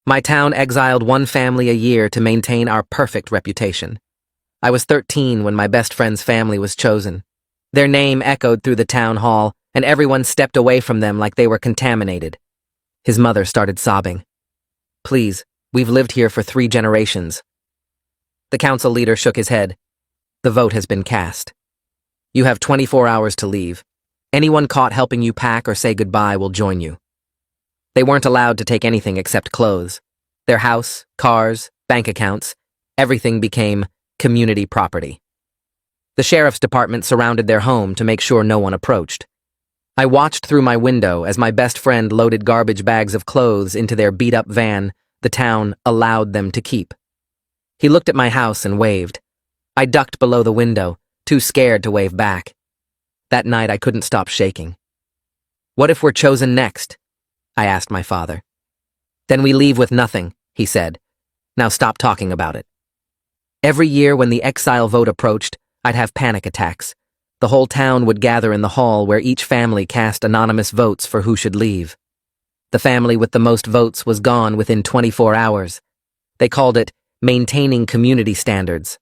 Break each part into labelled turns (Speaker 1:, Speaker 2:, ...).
Speaker 1: My town exiled one family a year to maintain our perfect reputation. I was 13 when my best friend's family was chosen. Their name echoed through the town hall, and everyone stepped away from them like they were contaminated. His mother started sobbing. Please, we've lived here for 3 generations. The council leader shook his head. The vote has been cast. You have 24 hours to leave. Anyone caught helping you pack or say goodbye will join you. They weren't allowed to take anything except clothes. Their house, cars, bank accounts, everything became community property. The sheriff's department surrounded their home to make sure no one approached. I watched through my window as my best friend loaded garbage bags of clothes into their beat-up van the town allowed them to keep. He looked at my house and waved. I ducked below the window, too scared to wave back. That night I couldn't stop shaking. What if we're chosen next? I asked my father. Then we leave with nothing, he said. Now stop talking about it. Every year when the exile vote approached, I'd have panic attacks. The whole town would gather in the hall where each family cast anonymous votes for who should leave. The family with the most votes was gone within 24 hours. They called it maintaining community standards.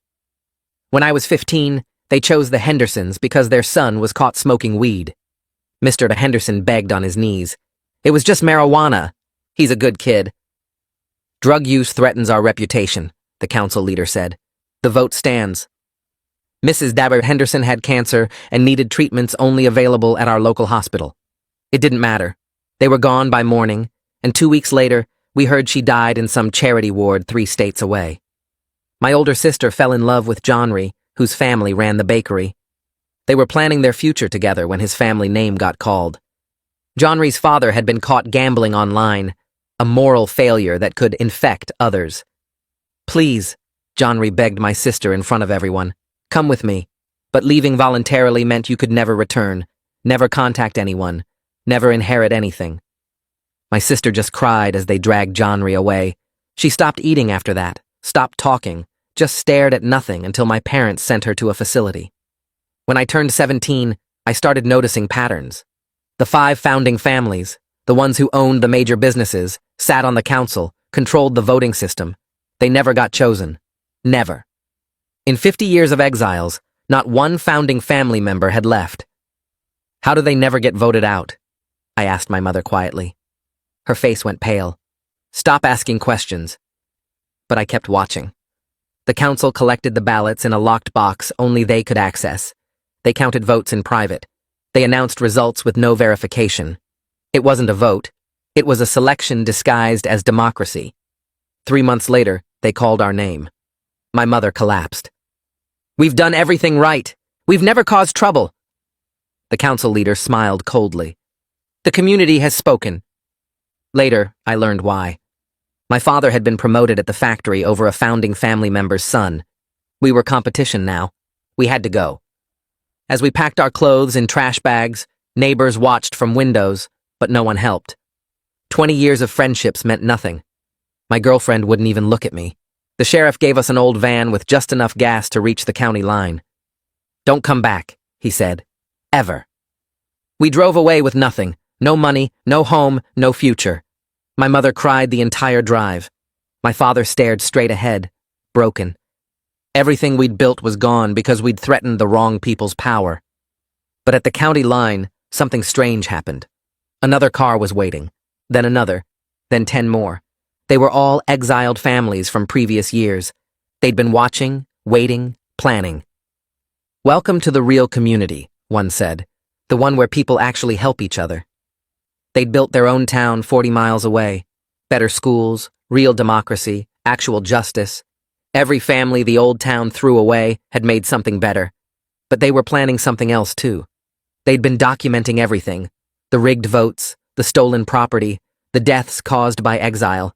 Speaker 1: When I was 15, they chose the Hendersons because their son was caught smoking weed. Mr. Henderson begged on his knees. It was just marijuana. He's a good kid. Drug use threatens our reputation, the council leader said. The vote stands. Mrs. Dabber Henderson had cancer and needed treatments only available at our local hospital. It didn't matter. They were gone by morning, and 2 weeks later, we heard she died in some charity ward 3 states away. My older sister fell in love with Johnry, whose family ran the bakery. They were planning their future together when his family name got called. Johnry's father had been caught gambling online, a moral failure that could infect others. Please, Johnry begged my sister in front of everyone. Come with me. But leaving voluntarily meant you could never return, never contact anyone, never inherit anything. My sister just cried as they dragged Johnry away. She stopped eating after that, stopped talking, just stared at nothing until my parents sent her to a facility. When I turned 17, I started noticing patterns. The 5 founding families, the ones who owned the major businesses, sat on the council, controlled the voting system. They never got chosen. Never. In 50 years of exiles, not one founding family member had left. How do they never get voted out? I asked my mother quietly. Her face went pale. Stop asking questions. But I kept watching. The council collected the ballots in a locked box only they could access. They counted votes in private. They announced results with no verification. It wasn't a vote. It was a selection disguised as democracy. 3 months later, they called our name. My mother collapsed. We've done everything right. We've never caused trouble. The council leader smiled coldly. The community has spoken. Later, I learned why. My father had been promoted at the factory over a founding family member's son. We were competition now. We had to go. As we packed our clothes in trash bags, neighbors watched from windows, but no one helped. 20 years of friendships meant nothing. My girlfriend wouldn't even look at me. The sheriff gave us an old van with just enough gas to reach the county line. Don't come back, he said. Ever. We drove away with nothing. No money, no home, no future. My mother cried the entire drive. My father stared straight ahead, broken. Everything we'd built was gone because we'd threatened the wrong people's power. But at the county line, something strange happened. Another car was waiting, then another, then 10 more. They were all exiled families from previous years. They'd been watching, waiting, planning. Welcome to the real community, one said, the one where people actually help each other. They'd built their own town 40 miles away. Better schools, real democracy, actual justice. Every family the old town threw away had made something better. But they were planning something else too. They'd been documenting everything. The rigged votes, the stolen property, the deaths caused by exile.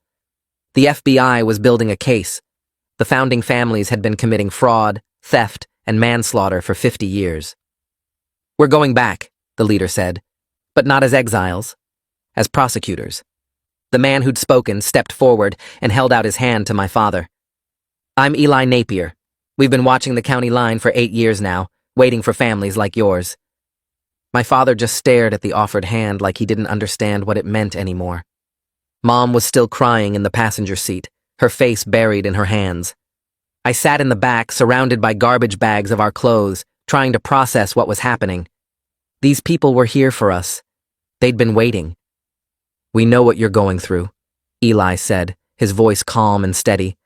Speaker 1: The FBI was building a case. The founding families had been committing fraud, theft, and manslaughter for 50 years. We're going back, the leader said, but not as exiles, as prosecutors. The man who'd spoken stepped forward and held out his hand to my father. I'm Eli Napier. We've been watching the county line for 8 years now, waiting for families like yours. My father just stared at the offered hand like he didn't understand what it meant anymore. Mom was still crying in the passenger seat, her face buried in her hands. I sat in the back, surrounded by garbage bags of our clothes, trying to process what was happening. These people were here for us. They'd been waiting. "We know what you're going through," Eli said, his voice calm and steady.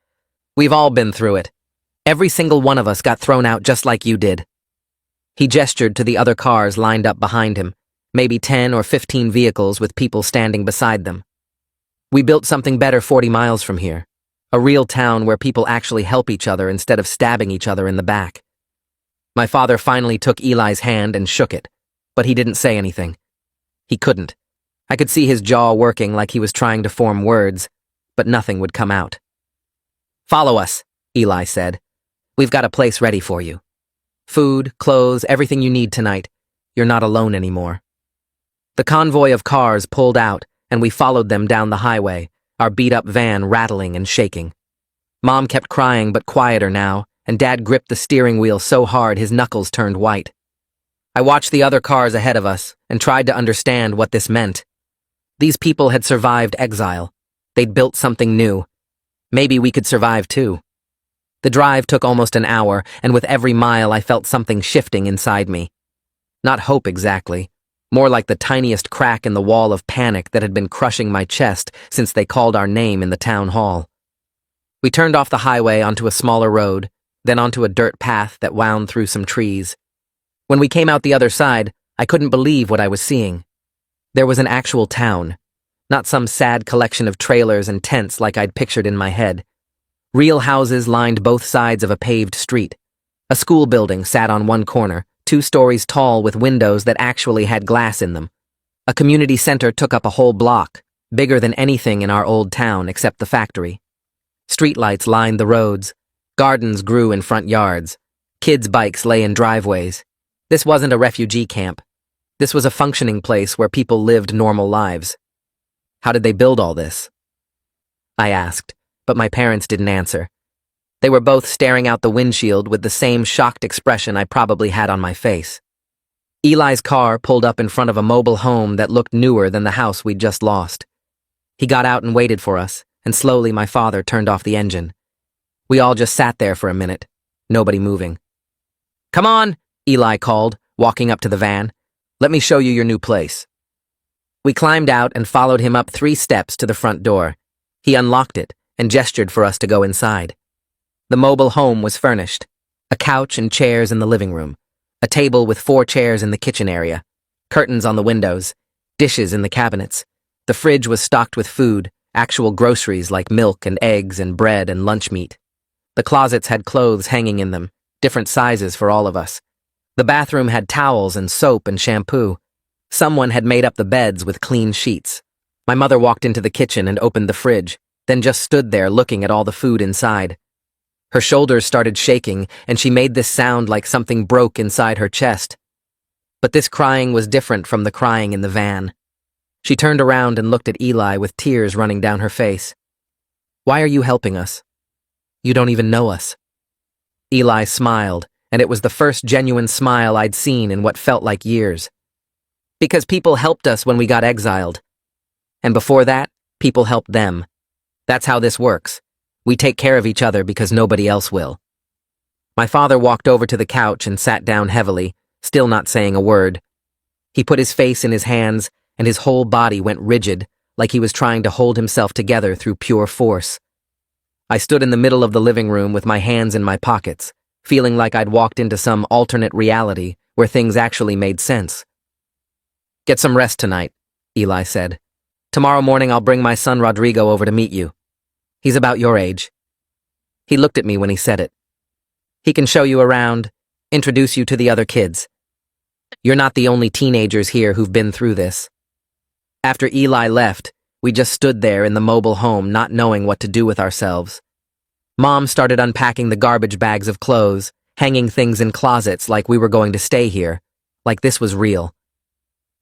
Speaker 1: "We've all been through it. Every single one of us got thrown out just like you did." He gestured to the other cars lined up behind him, maybe 10 or 15 vehicles with people standing beside them. "We built something better 40 miles from here. A real town where people actually help each other instead of stabbing each other in the back." My father finally took Eli's hand and shook it, but he didn't say anything. He couldn't. I could see his jaw working like he was trying to form words, but nothing would come out. "Follow us," Eli said. "We've got a place ready for you. Food, clothes, everything you need tonight. You're not alone anymore." The convoy of cars pulled out, and we followed them down the highway, our beat-up van rattling and shaking. Mom kept crying but quieter now, and Dad gripped the steering wheel so hard his knuckles turned white. I watched the other cars ahead of us and tried to understand what this meant. These people had survived exile. They'd built something new. Maybe we could survive too. The drive took almost an hour, and with every mile I felt something shifting inside me. Not hope exactly, more like the tiniest crack in the wall of panic that had been crushing my chest since they called our name in the town hall. We turned off the highway onto a smaller road, then onto a dirt path that wound through some trees. When we came out the other side, I couldn't believe what I was seeing. There was an actual town, not some sad collection of trailers and tents like I'd pictured in my head. Real houses lined both sides of a paved street. A school building sat on one corner, 2 stories tall with windows that actually had glass in them. A community center took up a whole block, bigger than anything in our old town except the factory. Streetlights lined the roads. Gardens grew in front yards. Kids' bikes lay in driveways. This wasn't a refugee camp. This was a functioning place where people lived normal lives. How did they build all this? I asked, but my parents didn't answer. They were both staring out the windshield with the same shocked expression I probably had on my face. Eli's car pulled up in front of a mobile home that looked newer than the house we'd just lost. He got out and waited for us, and slowly my father turned off the engine. We all just sat there for a minute, nobody moving. "Come on," Eli called, walking up to the van. "Let me show you your new place." We climbed out and followed him up 3 steps to the front door. He unlocked it and gestured for us to go inside. The mobile home was furnished. A couch and chairs in the living room. A table with 4 chairs in the kitchen area. Curtains on the windows. Dishes in the cabinets. The fridge was stocked with food, actual groceries like milk and eggs and bread and lunch meat. The closets had clothes hanging in them, different sizes for all of us. The bathroom had towels and soap and shampoo. Someone had made up the beds with clean sheets. My mother walked into the kitchen and opened the fridge, then just stood there looking at all the food inside. Her shoulders started shaking, and she made this sound like something broke inside her chest. But this crying was different from the crying in the van. She turned around and looked at Eli with tears running down her face. "Why are you helping us? You don't even know us." Eli smiled, and it was the first genuine smile I'd seen in what felt like years. "Because people helped us when we got exiled. And before that, people helped them. That's how this works. We take care of each other because nobody else will." My father walked over to the couch and sat down heavily, still not saying a word. He put his face in his hands, and his whole body went rigid, like he was trying to hold himself together through pure force. I stood in the middle of the living room with my hands in my pockets, feeling like I'd walked into some alternate reality where things actually made sense. "Get some rest tonight," Eli said. "Tomorrow morning I'll bring my son Rodrigo over to meet you. He's about your age." He looked at me when he said it. "He can show you around, introduce you to the other kids. You're not the only teenagers here who've been through this." After Eli left, we just stood there in the mobile home not knowing what to do with ourselves. Mom started unpacking the garbage bags of clothes, hanging things in closets like we were going to stay here, like this was real.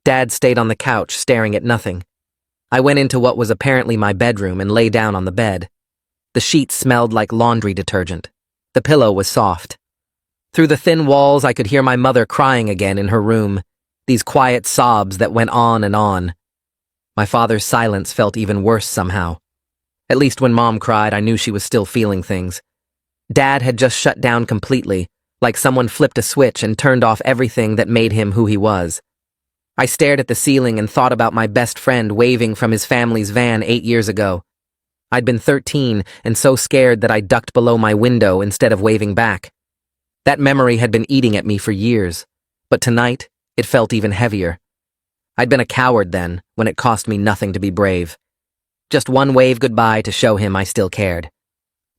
Speaker 1: Dad stayed on the couch staring at nothing. I went into what was apparently my bedroom and lay down on the bed. The sheets smelled like laundry detergent. The pillow was soft. Through the thin walls, I could hear my mother crying again in her room, these quiet sobs that went on and on. My father's silence felt even worse somehow. At least when Mom cried, I knew she was still feeling things. Dad had just shut down completely, like someone flipped a switch and turned off everything that made him who he was. I stared at the ceiling and thought about my best friend waving from his family's van 8 years ago. I'd been 13 and so scared that I ducked below my window instead of waving back. That memory had been eating at me for years, but tonight it felt even heavier. I'd been a coward then, when it cost me nothing to be brave. Just one wave goodbye to show him I still cared.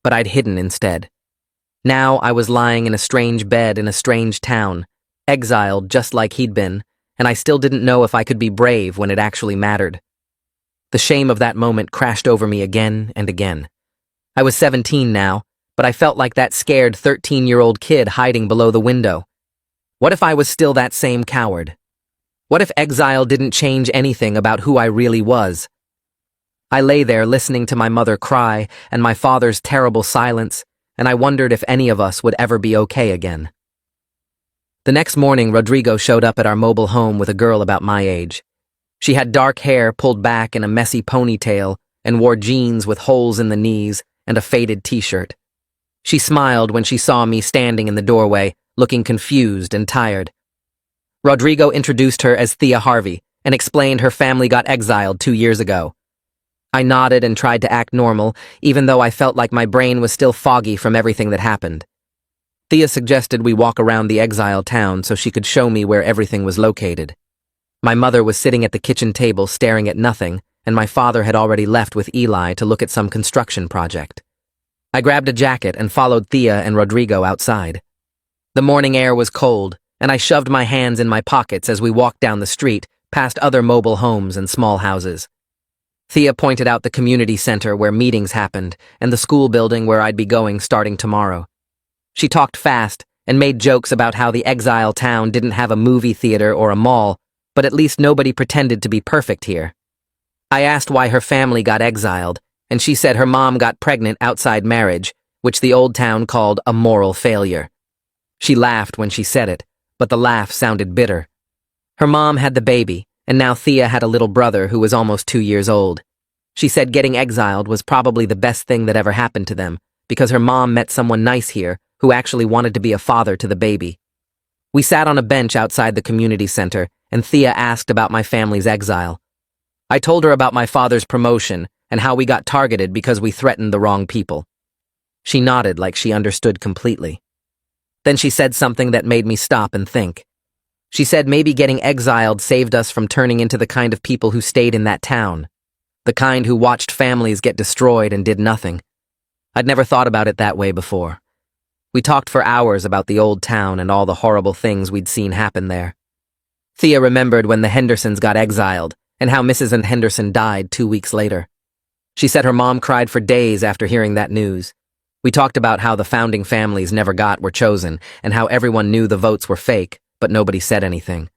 Speaker 1: But I'd hidden instead. Now I was lying in a strange bed in a strange town, exiled just like he'd been, and I still didn't know if I could be brave when it actually mattered. The shame of that moment crashed over me again and again. I was 17 now, but I felt like that scared 13-year-old kid hiding below the window. What if I was still that same coward? What if exile didn't change anything about who I really was? I lay there listening to my mother cry and my father's terrible silence, and I wondered if any of us would ever be okay again. The next morning, Rodrigo showed up at our mobile home with a girl about my age. She had dark hair pulled back in a messy ponytail and wore jeans with holes in the knees and a faded t-shirt. She smiled when she saw me standing in the doorway, looking confused and tired. Rodrigo introduced her as Thea Harvey and explained her family got exiled 2 years ago. I nodded and tried to act normal, even though I felt like my brain was still foggy from everything that happened. Thea suggested we walk around the exile town so she could show me where everything was located. My mother was sitting at the kitchen table staring at nothing, and my father had already left with Eli to look at some construction project. I grabbed a jacket and followed Thea and Rodrigo outside. The morning air was cold, and I shoved my hands in my pockets as we walked down the street, past other mobile homes and small houses. Thea pointed out the community center where meetings happened and the school building where I'd be going starting tomorrow. She talked fast and made jokes about how the exile town didn't have a movie theater or a mall, but at least nobody pretended to be perfect here. I asked why her family got exiled, and she said her mom got pregnant outside marriage, which the old town called a moral failure. She laughed when she said it, but the laugh sounded bitter. Her mom had the baby, and now Thea had a little brother who was almost 2 years old. She said getting exiled was probably the best thing that ever happened to them, because her mom met someone nice here who actually wanted to be a father to the baby. We sat on a bench outside the community center, and Thea asked about my family's exile. I told her about my father's promotion and how we got targeted because we threatened the wrong people. She nodded like she understood completely. Then she said something that made me stop and think. She said maybe getting exiled saved us from turning into the kind of people who stayed in that town, the kind who watched families get destroyed and did nothing. I'd never thought about it that way before. We talked for hours about the old town and all the horrible things we'd seen happen there. Thea remembered when the Hendersons got exiled and how Mrs. and Henderson died 2 weeks later. She said her mom cried for days after hearing that news. We talked about how the founding families never were chosen and how everyone knew the votes were fake, but nobody said anything.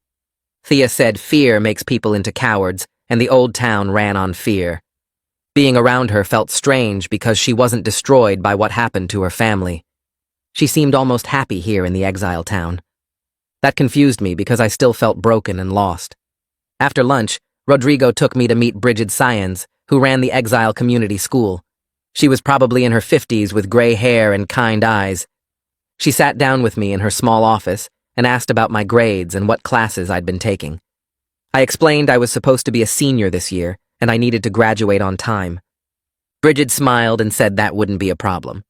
Speaker 1: Thea said fear makes people into cowards, and the old town ran on fear. Being around her felt strange because she wasn't destroyed by what happened to her family. She seemed almost happy here in the exile town. That confused me because I still felt broken and lost. After lunch, Rodrigo took me to meet Bridget Syons, who ran the exile community school. She was probably in her 50s with gray hair and kind eyes. She sat down with me in her small office and asked about my grades and what classes I'd been taking. I explained I was supposed to be a senior this year and I needed to graduate on time. Bridget smiled and said that wouldn't be a problem.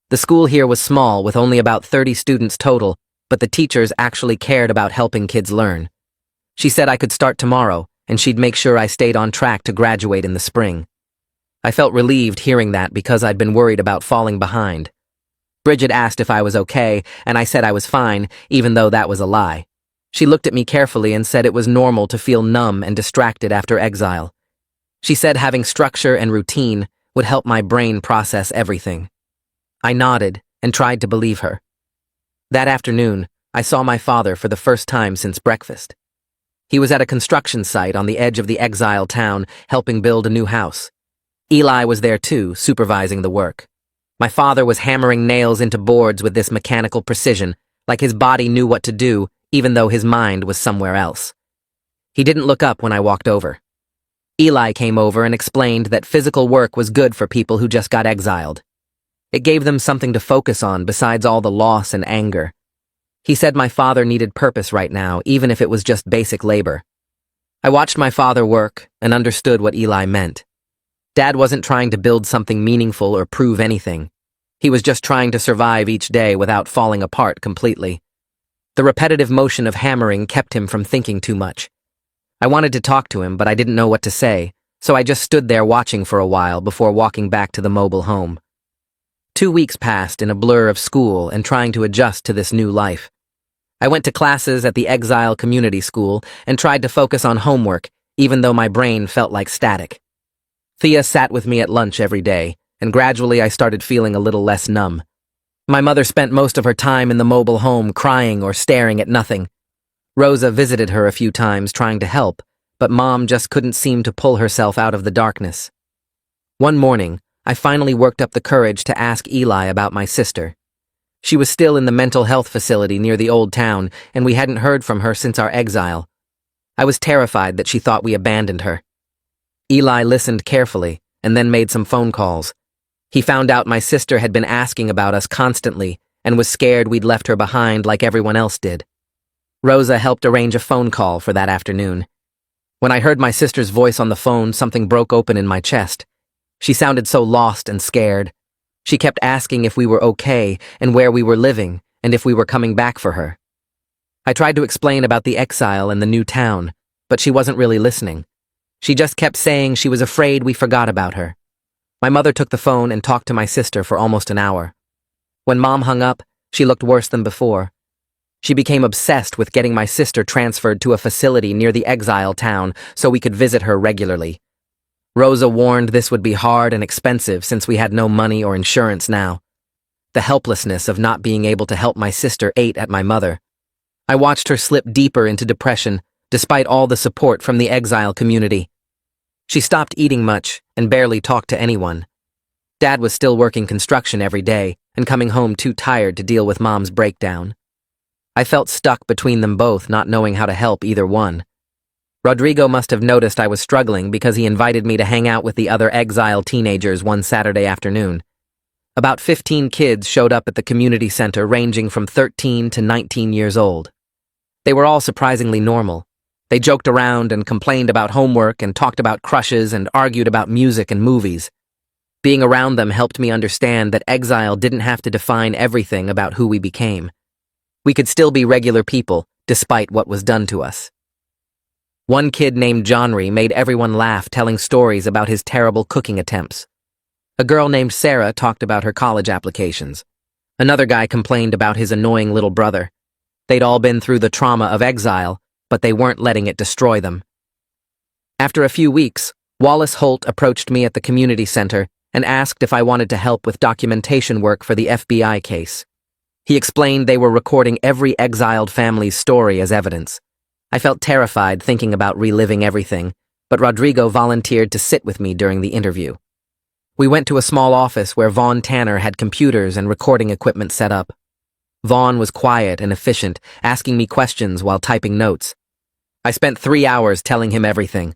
Speaker 1: The school here was small with only about 30 students total, but the teachers actually cared about helping kids learn. She said I could start tomorrow and she'd make sure I stayed on track to graduate in the spring. I felt relieved hearing that because I'd been worried about falling behind. Bridget asked if I was okay, and I said I was fine, even though that was a lie. She looked at me carefully and said it was normal to feel numb and distracted after exile. She said having structure and routine would help my brain process everything. I nodded and tried to believe her. That afternoon, I saw my father for the first time since breakfast. He was at a construction site on the edge of the exile town, helping build a new house. Eli was there too, supervising the work. My father was hammering nails into boards with this mechanical precision, like his body knew what to do, even though his mind was somewhere else. He didn't look up when I walked over. Eli came over and explained that physical work was good for people who just got exiled. It gave them something to focus on besides all the loss and anger. He said my father needed purpose right now, even if it was just basic labor. I watched my father work and understood what Eli meant. Dad wasn't trying to build something meaningful or prove anything. He was just trying to survive each day without falling apart completely. The repetitive motion of hammering kept him from thinking too much. I wanted to talk to him, but I didn't know what to say, so I just stood there watching for a while before walking back to the mobile home. 2 weeks passed in a blur of school and trying to adjust to this new life. I went to classes at the Exile Community School and tried to focus on homework, even though my brain felt like static. Thea sat with me at lunch every day, and gradually I started feeling a little less numb. My mother spent most of her time in the mobile home crying or staring at nothing. Rosa visited her a few times trying to help, but Mom just couldn't seem to pull herself out of the darkness. One morning, I finally worked up the courage to ask Eli about my sister. She was still in the mental health facility near the old town, and we hadn't heard from her since our exile. I was terrified that she thought we abandoned her. Eli listened carefully and then made some phone calls. He found out my sister had been asking about us constantly and was scared we'd left her behind like everyone else did. Rosa helped arrange a phone call for that afternoon. When I heard my sister's voice on the phone, something broke open in my chest. She sounded so lost and scared. She kept asking if we were okay and where we were living and if we were coming back for her. I tried to explain about the exile and the new town, but she wasn't really listening. She just kept saying she was afraid we forgot about her. My mother took the phone and talked to my sister for almost an hour. When Mom hung up, she looked worse than before. She became obsessed with getting my sister transferred to a facility near the exile town so we could visit her regularly. Rosa warned this would be hard and expensive since we had no money or insurance now. The helplessness of not being able to help my sister ate at my mother. I watched her slip deeper into depression, despite all the support from the exile community. She stopped eating much and barely talked to anyone. Dad was still working construction every day and coming home too tired to deal with Mom's breakdown. I felt stuck between them both, not knowing how to help either one. Rodrigo must have noticed I was struggling because he invited me to hang out with the other exile teenagers one Saturday afternoon. About 15 kids showed up at the community center ranging from 13 to 19 years old. They were all surprisingly normal. They joked around and complained about homework and talked about crushes and argued about music and movies. Being around them helped me understand that exile didn't have to define everything about who we became. We could still be regular people, despite what was done to us. One kid named Johnry made everyone laugh telling stories about his terrible cooking attempts. A girl named Sarah talked about her college applications. Another guy complained about his annoying little brother. They'd all been through the trauma of exile, but they weren't letting it destroy them. After a few weeks, Wallace Holt approached me at the community center and asked if I wanted to help with documentation work for the FBI case. He explained they were recording every exiled family's story as evidence. I felt terrified thinking about reliving everything, but Rodrigo volunteered to sit with me during the interview. We went to a small office where Vaughn Tanner had computers and recording equipment set up. Vaughn was quiet and efficient, asking me questions while typing notes. I spent 3 hours telling him everything.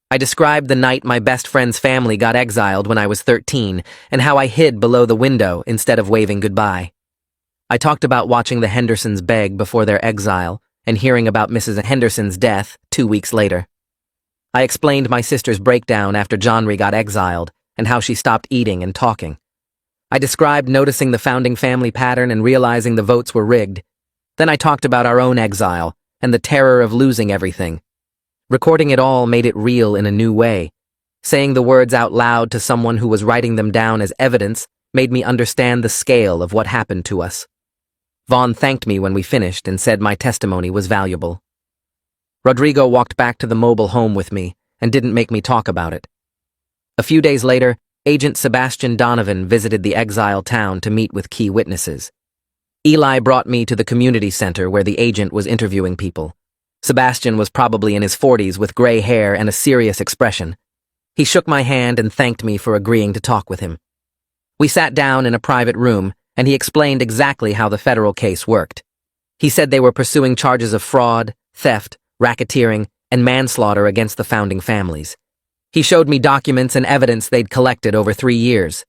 Speaker 1: I described the night my best friend's family got exiled when I was 13 and how I hid below the window instead of waving goodbye. I talked about watching the Hendersons beg before their exile and hearing about Mrs. Henderson's death 2 weeks later. I explained my sister's breakdown after Johnry got exiled and how she stopped eating and talking. I described noticing the founding family pattern and realizing the votes were rigged. Then I talked about our own exile and the terror of losing everything. Recording it all made it real in a new way. Saying the words out loud to someone who was writing them down as evidence made me understand the scale of what happened to us. Vaughn thanked me when we finished and said my testimony was valuable. Rodrigo walked back to the mobile home with me and didn't make me talk about it. A few days later, Agent Sebastian Donovan visited the exile town to meet with key witnesses. Eli brought me to the community center where the agent was interviewing people. Sebastian was probably in his 40s with gray hair and a serious expression. He shook my hand and thanked me for agreeing to talk with him. We sat down in a private room, and he explained exactly how the federal case worked. He said they were pursuing charges of fraud, theft, racketeering, and manslaughter against the founding families. He showed me documents and evidence they'd collected over 3 years.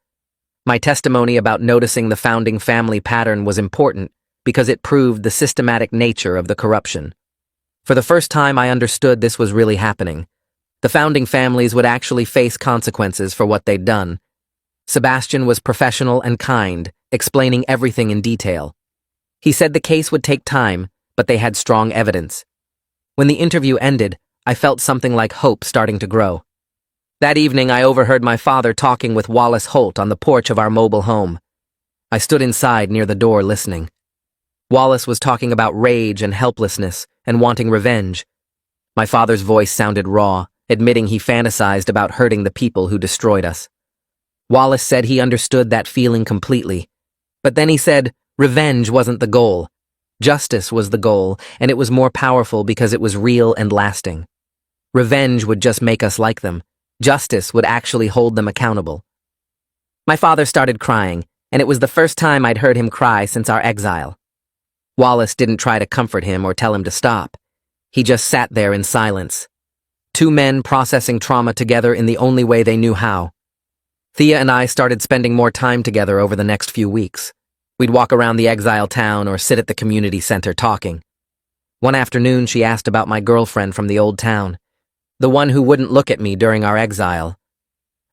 Speaker 1: My testimony about noticing the founding family pattern was important because it proved the systematic nature of the corruption. For the first time, I understood this was really happening. The founding families would actually face consequences for what they'd done. Sebastian was professional and kind, explaining everything in detail. He said the case would take time, but they had strong evidence. When the interview ended, I felt something like hope starting to grow. That evening, I overheard my father talking with Wallace Holt on the porch of our mobile home. I stood inside near the door listening. Wallace was talking about rage and helplessness and wanting revenge. My father's voice sounded raw, admitting he fantasized about hurting the people who destroyed us. Wallace said he understood that feeling completely. But then he said revenge wasn't the goal. Justice was the goal, and it was more powerful because it was real and lasting. Revenge would just make us like them. Justice would actually hold them accountable. My father started crying, and it was the first time I'd heard him cry since our exile. Wallace didn't try to comfort him or tell him to stop. He just sat there in silence. Two men processing trauma together in the only way they knew how. Thea and I started spending more time together over the next few weeks. We'd walk around the exile town or sit at the community center talking. One afternoon, she asked about my girlfriend from the old town, the one who wouldn't look at me during our exile.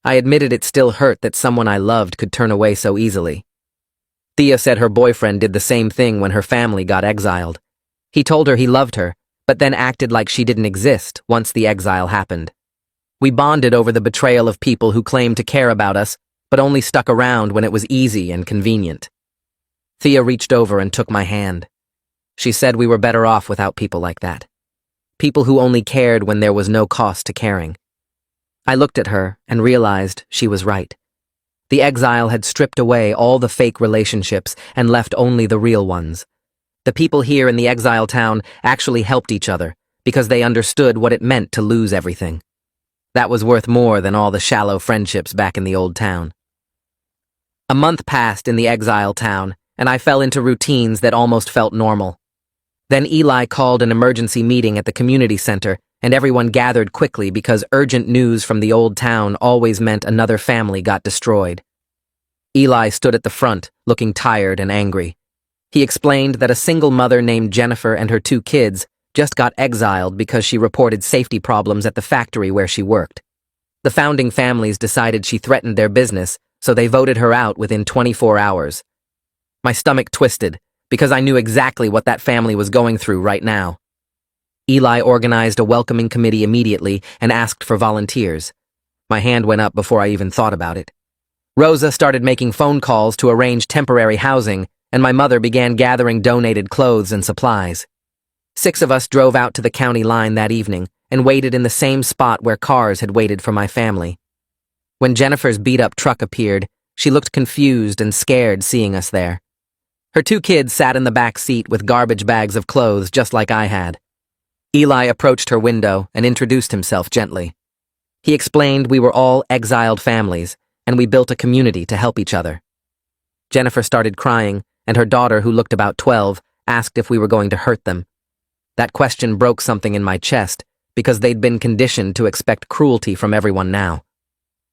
Speaker 1: I admitted it still hurt that someone I loved could turn away so easily. Thea said her boyfriend did the same thing when her family got exiled. He told her he loved her, but then acted like she didn't exist once the exile happened. We bonded over the betrayal of people who claimed to care about us, but only stuck around when it was easy and convenient. Thea reached over and took my hand. She said we were better off without people like that. People who only cared when there was no cost to caring. I looked at her and realized she was right. The exile had stripped away all the fake relationships and left only the real ones. The people here in the exile town actually helped each other because they understood what it meant to lose everything. That was worth more than all the shallow friendships back in the old town. A month passed in the exile town, and I fell into routines that almost felt normal. Then Eli called an emergency meeting at the community center, and everyone gathered quickly because urgent news from the old town always meant another family got destroyed. Eli stood at the front, looking tired and angry. He explained that a single mother named Jennifer and her 2 kids just got exiled because she reported safety problems at the factory where she worked. The founding families decided she threatened their business, so they voted her out within 24 hours. My stomach twisted, because I knew exactly what that family was going through right now. Eli organized a welcoming committee immediately and asked for volunteers. My hand went up before I even thought about it. Rosa started making phone calls to arrange temporary housing, and my mother began gathering donated clothes and supplies. 6 of us drove out to the county line that evening and waited in the same spot where cars had waited for my family. When Jennifer's beat-up truck appeared, she looked confused and scared seeing us there. Her 2 kids sat in the back seat with garbage bags of clothes just like I had. Eli approached her window and introduced himself gently. He explained we were all exiled families, and we built a community to help each other. Jennifer started crying, and her daughter, who looked about 12, asked if we were going to hurt them. That question broke something in my chest, because they'd been conditioned to expect cruelty from everyone now.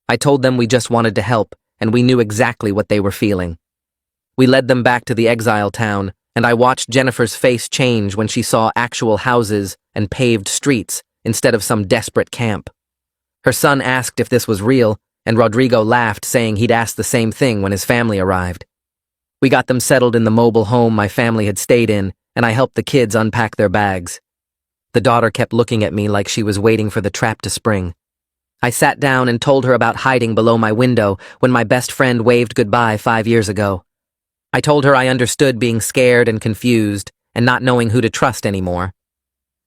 Speaker 1: I told them we just wanted to help, and we knew exactly what they were feeling. We led them back to the exile town, and I watched Jennifer's face change when she saw actual houses and paved streets instead of some desperate camp. Her son asked if this was real, and Rodrigo laughed, saying he'd asked the same thing when his family arrived. We got them settled in the mobile home my family had stayed in, and I helped the kids unpack their bags. The daughter kept looking at me like she was waiting for the trap to spring. I sat down and told her about hiding below my window when my best friend waved goodbye 5 years ago. I told her I understood being scared and confused and not knowing who to trust anymore.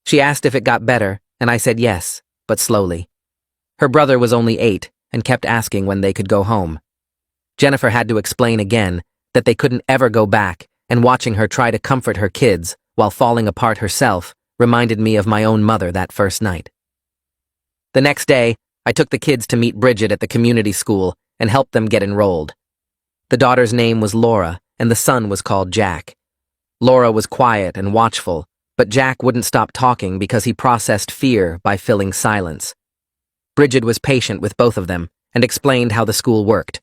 Speaker 1: She asked if it got better, and I said yes, but slowly. Her brother was only 8 and kept asking when they could go home. Jennifer had to explain again that they couldn't ever go back, and watching her try to comfort her kids while falling apart herself reminded me of my own mother that first night. The next day, I took the kids to meet Bridget at the community school and helped them get enrolled. The daughter's name was Laura, and the son was called Jack. Laura was quiet and watchful, but Jack wouldn't stop talking because he processed fear by filling silence. Bridget was patient with both of them and explained how the school worked.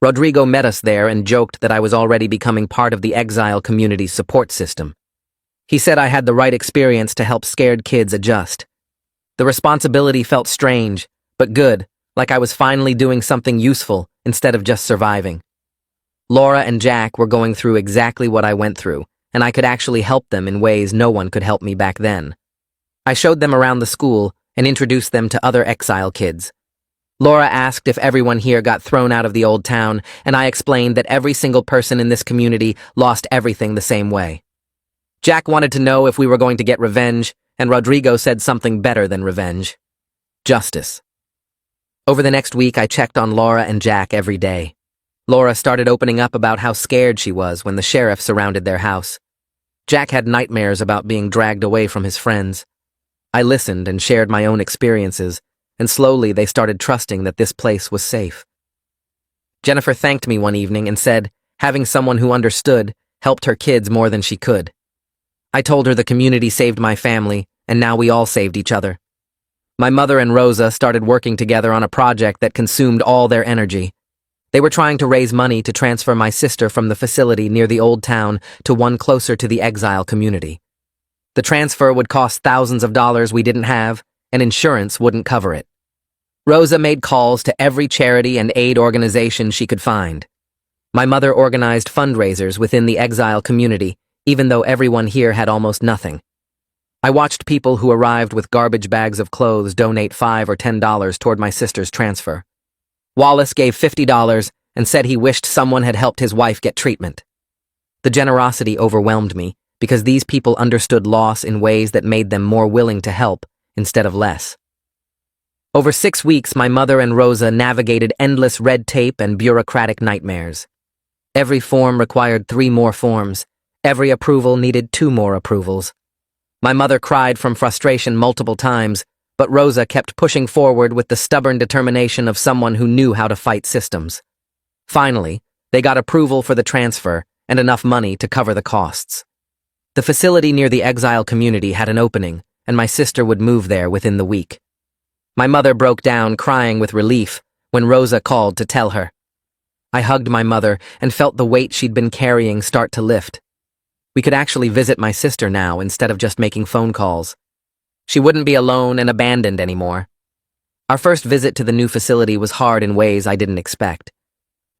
Speaker 1: Rodrigo met us there and joked that I was already becoming part of the Exile community's support system. He said I had the right experience to help scared kids adjust. The responsibility felt strange, but good, like I was finally doing something useful instead of just surviving. Laura and Jack were going through exactly what I went through, and I could actually help them in ways no one could help me back then. I showed them around the school and introduced them to other Exile kids. Laura asked if everyone here got thrown out of the old town, and I explained that every single person in this community lost everything the same way. Jack wanted to know if we were going to get revenge, and Rodrigo said something better than revenge. Justice. Over the next week, I checked on Laura and Jack every day. Laura started opening up about how scared she was when the sheriff surrounded their house. Jack had nightmares about being dragged away from his friends. I listened and shared my own experiences, and slowly they started trusting that this place was safe. Jennifer thanked me one evening and said having someone who understood helped her kids more than she could. I told her the community saved my family, and now we all saved each other. My mother and Rosa started working together on a project that consumed all their energy. They were trying to raise money to transfer my sister from the facility near the old town to one closer to the Exile community. The transfer would cost thousands of dollars we didn't have, and insurance wouldn't cover it. Rosa made calls to every charity and aid organization she could find. My mother organized fundraisers within the Exile community, even though everyone here had almost nothing. I watched people who arrived with garbage bags of clothes donate $5 or $10 toward my sister's transfer. Wallace gave $50 and said he wished someone had helped his wife get treatment. The generosity overwhelmed me because these people understood loss in ways that made them more willing to help instead of less. Over 6 weeks, my mother and Rosa navigated endless red tape and bureaucratic nightmares. Every form required 3 more forms. Every approval needed 2 more approvals. My mother cried from frustration multiple times, but Rosa kept pushing forward with the stubborn determination of someone who knew how to fight systems. Finally, they got approval for the transfer and enough money to cover the costs. The facility near the Exile community had an opening, and my sister would move there within the week. My mother broke down crying with relief when Rosa called to tell her. I hugged my mother and felt the weight she'd been carrying start to lift. We could actually visit my sister now instead of just making phone calls. She wouldn't be alone and abandoned anymore. Our first visit to the new facility was hard in ways I didn't expect.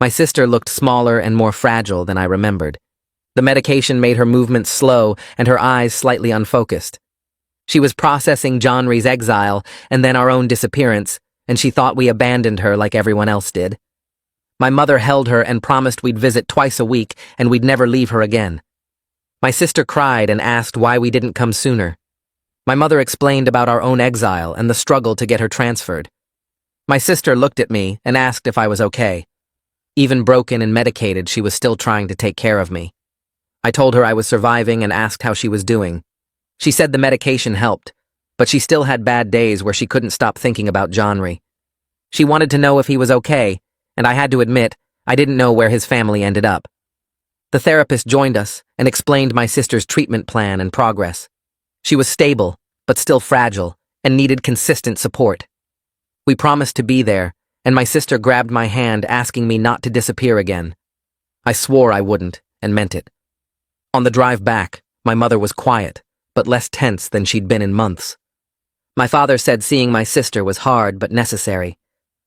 Speaker 1: My sister looked smaller and more fragile than I remembered. The medication made her movements slow and her eyes slightly unfocused. She was processing Johnry's exile and then our own disappearance, and she thought we abandoned her like everyone else did. My mother held her and promised we'd visit twice a week and we'd never leave her again. My sister cried and asked why we didn't come sooner. My mother explained about our own exile and the struggle to get her transferred. My sister looked at me and asked if I was okay. Even broken and medicated, she was still trying to take care of me. I told her I was surviving and asked how she was doing. She said the medication helped, but she still had bad days where she couldn't stop thinking about Johnry. She wanted to know if he was okay, and I had to admit, I didn't know where his family ended up. The therapist joined us and explained my sister's treatment plan and progress. She was stable, but still fragile, and needed consistent support. We promised to be there, and my sister grabbed my hand asking me not to disappear again. I swore I wouldn't, and meant it. On the drive back, my mother was quiet, but less tense than she'd been in months. My father said seeing my sister was hard but necessary.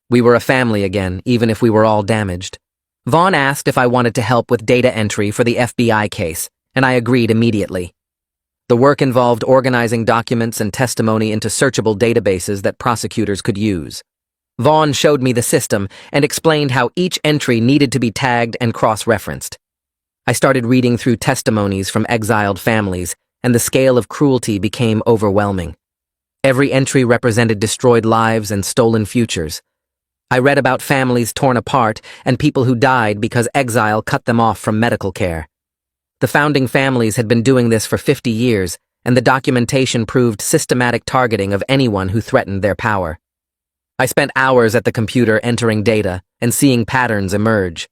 Speaker 1: We were a family again, even if we were all damaged. Vaughn asked if I wanted to help with data entry for the FBI case, and I agreed immediately. The work involved organizing documents and testimony into searchable databases that prosecutors could use. Vaughn showed me the system and explained how each entry needed to be tagged and cross-referenced. I started reading through testimonies from exiled families, and the scale of cruelty became overwhelming. Every entry represented destroyed lives and stolen futures. I read about families torn apart and people who died because exile cut them off from medical care. The founding families had been doing this for 50 years, and the documentation proved systematic targeting of anyone who threatened their power. I spent hours at the computer entering data and seeing patterns emerge.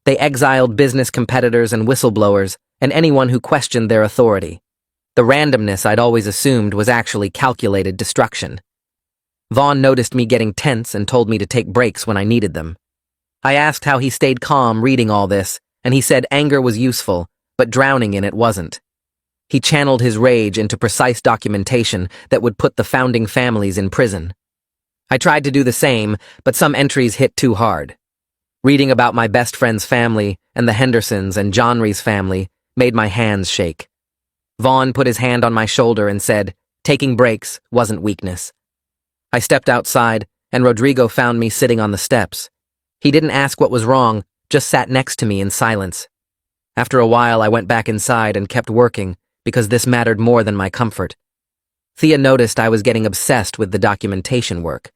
Speaker 1: They exiled business competitors and whistleblowers, and anyone who questioned their authority. The randomness I'd always assumed was actually calculated destruction. Vaughn noticed me getting tense and told me to take breaks when I needed them. I asked how he stayed calm reading all this, and he said anger was useful, but drowning in it wasn't. He channeled his rage into precise documentation that would put the founding families in prison. I tried to do the same, but some entries hit too hard. Reading about my best friend's family and the Hendersons and Johnry's family made my hands shake. Vaughn put his hand on my shoulder and said, taking breaks wasn't weakness. I stepped outside, and Rodrigo found me sitting on the steps. He didn't ask what was wrong, just sat next to me in silence. After a while, I went back inside and kept working, because this mattered more than my comfort. Thea noticed I was getting obsessed with the documentation work.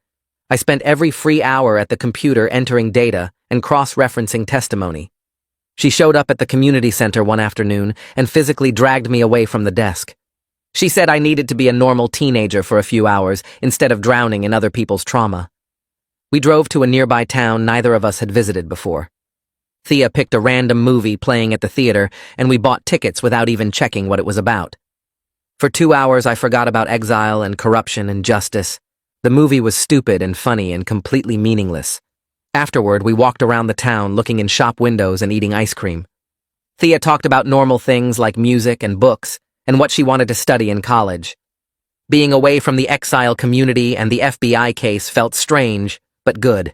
Speaker 1: I spent every free hour at the computer entering data and cross-referencing testimony. She showed up at the community center one afternoon and physically dragged me away from the desk. She said I needed to be a normal teenager for a few hours instead of drowning in other people's trauma. We drove to a nearby town neither of us had visited before. Thea picked a random movie playing at the theater, and we bought tickets without even checking what it was about. For 2 hours, I forgot about exile and corruption and justice. The movie was stupid and funny and completely meaningless. Afterward, we walked around the town looking in shop windows and eating ice cream. Thea talked about normal things like music and books and what she wanted to study in college. Being away from the exile community and the FBI case felt strange, but good.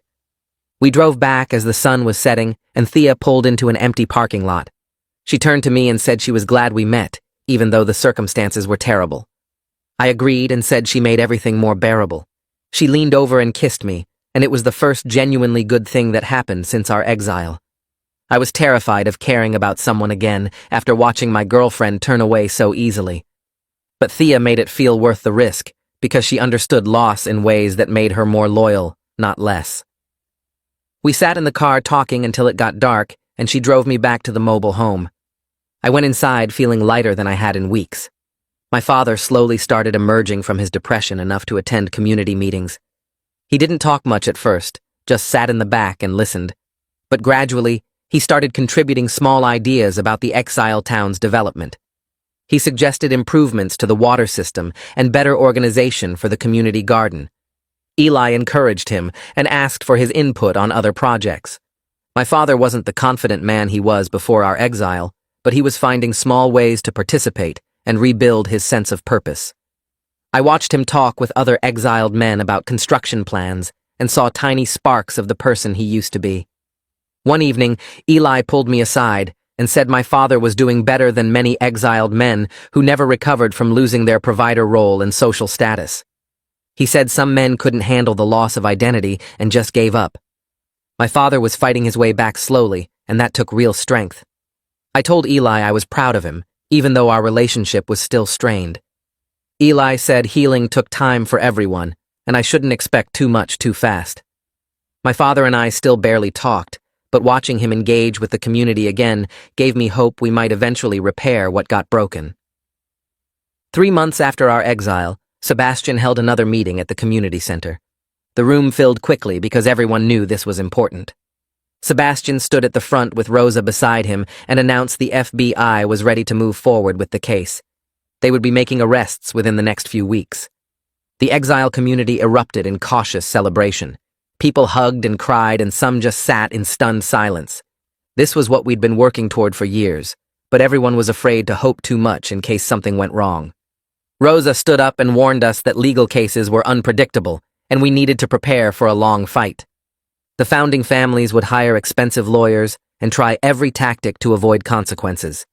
Speaker 1: We drove back as the sun was setting, and Thea pulled into an empty parking lot. She turned to me and said she was glad we met, even though the circumstances were terrible. I agreed and said she made everything more bearable. She leaned over and kissed me, and it was the first genuinely good thing that happened since our exile. I was terrified of caring about someone again after watching my girlfriend turn away so easily. But Thea made it feel worth the risk, because she understood loss in ways that made her more loyal, not less. We sat in the car talking until it got dark, and she drove me back to the mobile home. I went inside feeling lighter than I had in weeks. My father slowly started emerging from his depression enough to attend community meetings. He didn't talk much at first, just sat in the back and listened. But gradually, he started contributing small ideas about the exile town's development. He suggested improvements to the water system and better organization for the community garden. Eli encouraged him and asked for his input on other projects. My father wasn't the confident man he was before our exile, but he was finding small ways to participate and rebuild his sense of purpose. I watched him talk with other exiled men about construction plans and saw tiny sparks of the person he used to be. One evening, Eli pulled me aside and said my father was doing better than many exiled men who never recovered from losing their provider role and social status. He said some men couldn't handle the loss of identity and just gave up. My father was fighting his way back slowly, and that took real strength. I told Eli I was proud of him, even though our relationship was still strained. Eli said healing took time for everyone, and I shouldn't expect too much too fast. My father and I still barely talked, but watching him engage with the community again gave me hope we might eventually repair what got broken. 3 months after our exile, Sebastian held another meeting at the community center. The room filled quickly because everyone knew this was important. Sebastian stood at the front with Rosa beside him and announced the FBI was ready to move forward with the case. They would be making arrests within the next few weeks. The exile community erupted in cautious celebration. People hugged and cried, and some just sat in stunned silence. This was what we'd been working toward for years, but everyone was afraid to hope too much in case something went wrong. Rosa stood up and warned us that legal cases were unpredictable, and we needed to prepare for a long fight. The founding families would hire expensive lawyers and try every tactic to avoid consequences.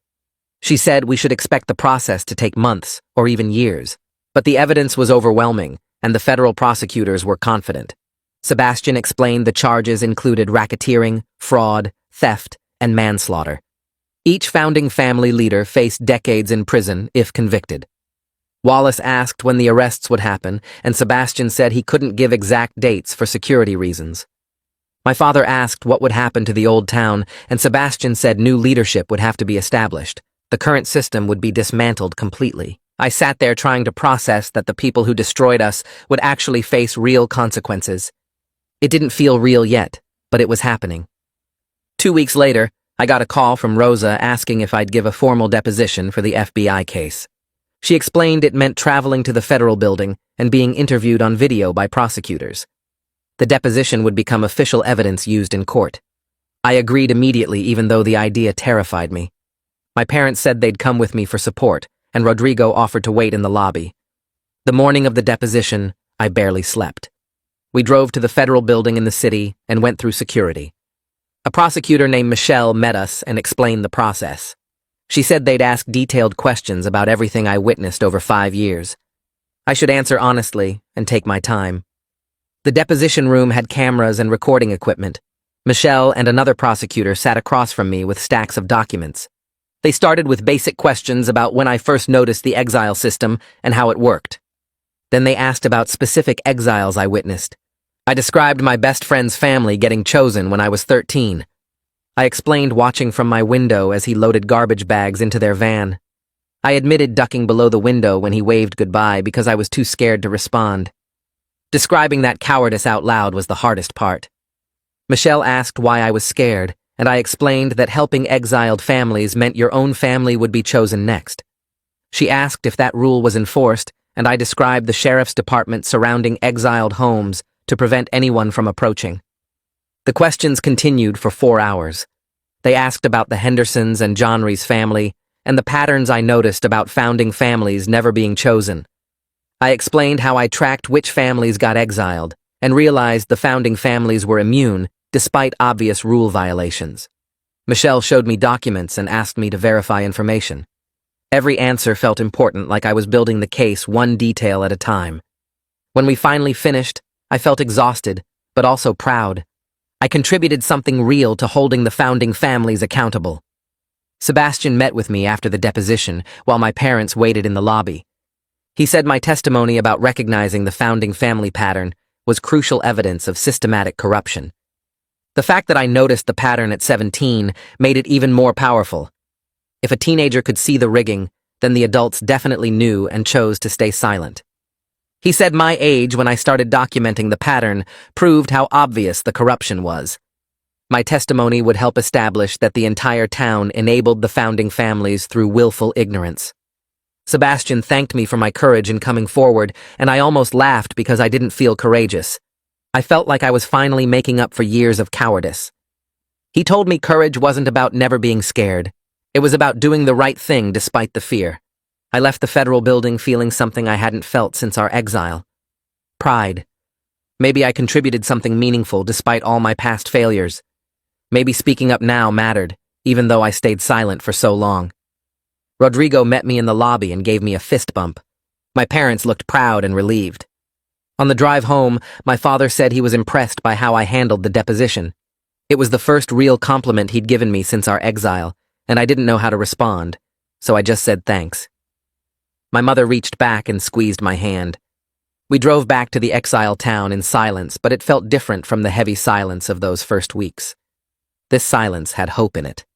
Speaker 1: She said we should expect the process to take months or even years, but the evidence was overwhelming, and the federal prosecutors were confident. Sebastian explained the charges included racketeering, fraud, theft, and manslaughter. Each founding family leader faced decades in prison if convicted. Wallace asked when the arrests would happen, and Sebastian said he couldn't give exact dates for security reasons. My father asked what would happen to the old town, and Sebastian said new leadership would have to be established. The current system would be dismantled completely. I sat there trying to process that the people who destroyed us would actually face real consequences. It didn't feel real yet, but it was happening. 2 weeks later, I got a call from Rosa asking if I'd give a formal deposition for the FBI case. She explained it meant traveling to the federal building and being interviewed on video by prosecutors. The deposition would become official evidence used in court. I agreed immediately, even though the idea terrified me. My parents said they'd come with me for support, and Rodrigo offered to wait in the lobby. The morning of the deposition, I barely slept. We drove to the federal building in the city and went through security. A prosecutor named Michelle met us and explained the process. She said they'd ask detailed questions about everything I witnessed over 5 years. I should answer honestly and take my time. The deposition room had cameras and recording equipment. Michelle and another prosecutor sat across from me with stacks of documents. They started with basic questions about when I first noticed the exile system and how it worked. Then they asked about specific exiles I witnessed. I described my best friend's family getting chosen when I was 13. I explained watching from my window as he loaded garbage bags into their van. I admitted ducking below the window when he waved goodbye because I was too scared to respond. Describing that cowardice out loud was the hardest part. Michelle asked why I was scared, and I explained that helping exiled families meant your own family would be chosen next. She asked if that rule was enforced, and I described the sheriff's department surrounding exiled homes to prevent anyone from approaching. The questions continued for 4 hours. They asked about the Hendersons and Johnry's family, and the patterns I noticed about founding families never being chosen. I explained how I tracked which families got exiled, and realized the founding families were immune, despite obvious rule violations. Michelle showed me documents and asked me to verify information. Every answer felt important, like I was building the case one detail at a time. When we finally finished, I felt exhausted, but also proud. I contributed something real to holding the founding families accountable. Sebastian met with me after the deposition, while my parents waited in the lobby. He said my testimony about recognizing the founding family pattern was crucial evidence of systematic corruption. The fact that I noticed the pattern at 17 made it even more powerful. If a teenager could see the rigging, then the adults definitely knew and chose to stay silent. He said my age when I started documenting the pattern proved how obvious the corruption was. My testimony would help establish that the entire town enabled the founding families through willful ignorance. Sebastian thanked me for my courage in coming forward, and I almost laughed because I didn't feel courageous. I felt like I was finally making up for years of cowardice. He told me courage wasn't about never being scared. It was about doing the right thing despite the fear. I left the federal building feeling something I hadn't felt since our exile. Pride. Maybe I contributed something meaningful despite all my past failures. Maybe speaking up now mattered, even though I stayed silent for so long. Rodrigo met me in the lobby and gave me a fist bump. My parents looked proud and relieved. On the drive home, my father said he was impressed by how I handled the deposition. It was the first real compliment he'd given me since our exile, and I didn't know how to respond, so I just said thanks. My mother reached back and squeezed my hand. We drove back to the exile town in silence, but it felt different from the heavy silence of those first weeks. This silence had hope in it.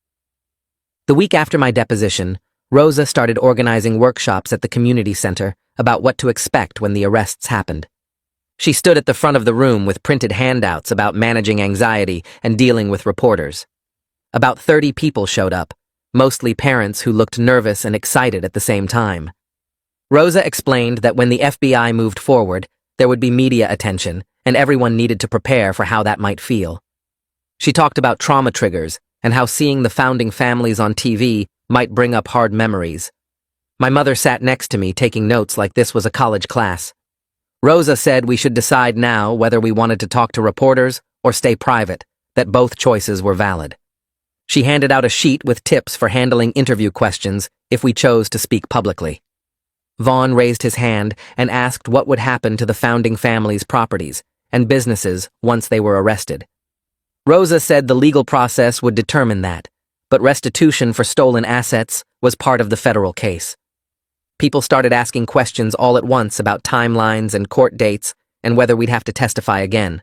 Speaker 1: The week after my deposition, Rosa started organizing workshops at the community center about what to expect when the arrests happened. She stood at the front of the room with printed handouts about managing anxiety and dealing with reporters. About 30 people showed up, mostly parents who looked nervous and excited at the same time. Rosa explained that when the FBI moved forward, there would be media attention, and everyone needed to prepare for how that might feel. She talked about trauma triggers and how seeing the founding families on TV might bring up hard memories. My mother sat next to me taking notes like this was a college class. Rosa said we should decide now whether we wanted to talk to reporters or stay private, that both choices were valid. She handed out a sheet with tips for handling interview questions if we chose to speak publicly. Vaughn raised his hand and asked what would happen to the founding family's properties and businesses once they were arrested. Rosa said the legal process would determine that, but restitution for stolen assets was part of the federal case. People started asking questions all at once about timelines and court dates and whether we'd have to testify again.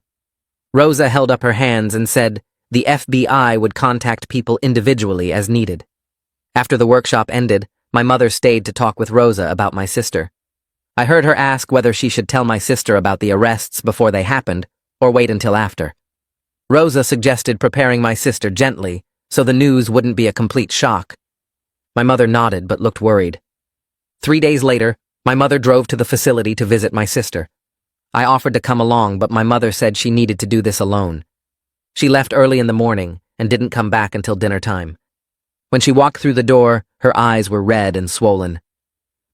Speaker 1: Rosa held up her hands and said the FBI would contact people individually as needed. After the workshop ended, my mother stayed to talk with Rosa about my sister. I heard her ask whether she should tell my sister about the arrests before they happened or wait until after. Rosa suggested preparing my sister gently so the news wouldn't be a complete shock. My mother nodded but looked worried. 3 days later, my mother drove to the facility to visit my sister. I offered to come along, but my mother said she needed to do this alone. She left early in the morning and didn't come back until dinner time. When she walked through the door, her eyes were red and swollen.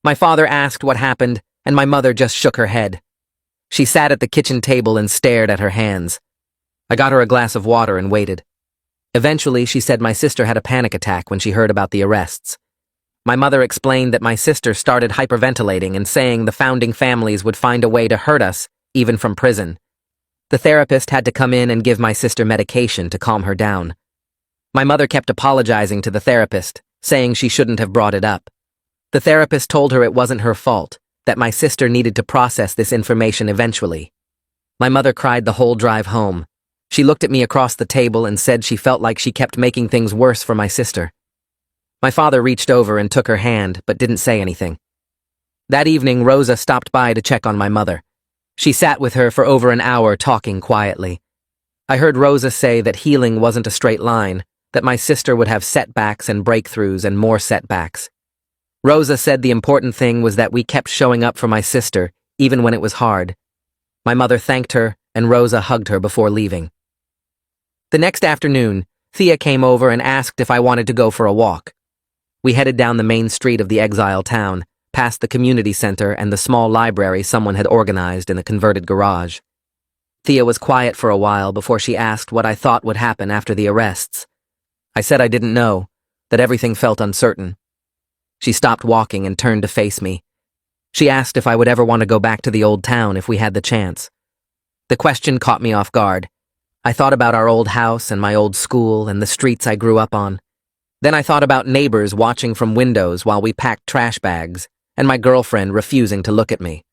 Speaker 1: My father asked what happened, and my mother just shook her head. She sat at the kitchen table and stared at her hands. I got her a glass of water and waited. Eventually, she said my sister had a panic attack when she heard about the arrests. My mother explained that my sister started hyperventilating and saying the founding families would find a way to hurt us, even from prison. The therapist had to come in and give my sister medication to calm her down. My mother kept apologizing to the therapist, saying she shouldn't have brought it up. The therapist told her it wasn't her fault, that my sister needed to process this information eventually. My mother cried the whole drive home. She looked at me across the table and said she felt like she kept making things worse for my sister. My father reached over and took her hand, but didn't say anything. That evening, Rosa stopped by to check on my mother. She sat with her for over an hour talking quietly. I heard Rosa say that healing wasn't a straight line, that my sister would have setbacks and breakthroughs and more setbacks. Rosa said the important thing was that we kept showing up for my sister, even when it was hard. My mother thanked her, and Rosa hugged her before leaving. The next afternoon, Thea came over and asked if I wanted to go for a walk. We headed down the main street of the Exiled town, past the community center and the small library someone had organized in the converted garage. Thea was quiet for a while before she asked what I thought would happen after the arrests. I said I didn't know, that everything felt uncertain. She stopped walking and turned to face me. She asked if I would ever want to go back to the old town if we had the chance. The question caught me off guard. I thought about our old house and my old school and the streets I grew up on. Then I thought about neighbors watching from windows while we packed trash bags, and my girlfriend refusing to look at me.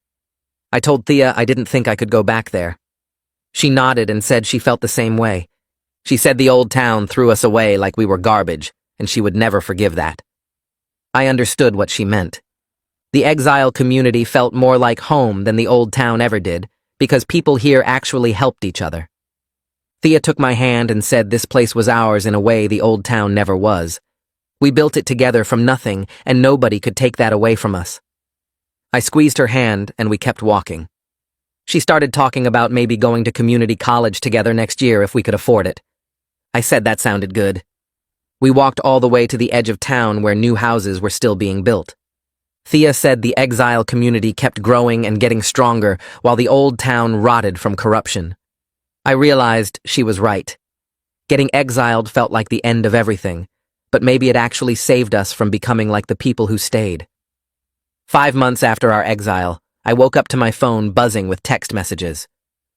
Speaker 1: I told Thea I didn't think I could go back there. She nodded and said she felt the same way. She said the old town threw us away like we were garbage, and she would never forgive that. I understood what she meant. The exile community felt more like home than the old town ever did, because people here actually helped each other. Thea took my hand and said this place was ours in a way the old town never was. We built it together from nothing, and nobody could take that away from us. I squeezed her hand, and we kept walking. She started talking about maybe going to community college together next year if we could afford it. I said that sounded good. We walked all the way to the edge of town where new houses were still being built. Thea said the exile community kept growing and getting stronger while the old town rotted from corruption. I realized she was right. Getting exiled felt like the end of everything, but maybe it actually saved us from becoming like the people who stayed. 5 months after our exile, I woke up to my phone buzzing with text messages.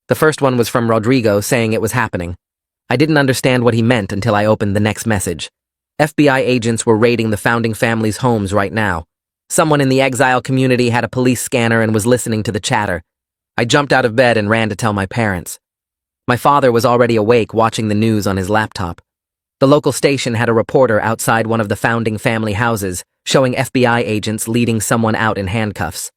Speaker 1: The first one was from Rodrigo saying it was happening. I didn't understand what he meant until I opened the next message. FBI agents were raiding the founding family's homes right now. Someone in the exile community had a police scanner and was listening to the chatter. I jumped out of bed and ran to tell my parents. My father was already awake watching the news on his laptop. The local station had a reporter outside one of the founding family houses, showing FBI agents leading someone out in handcuffs.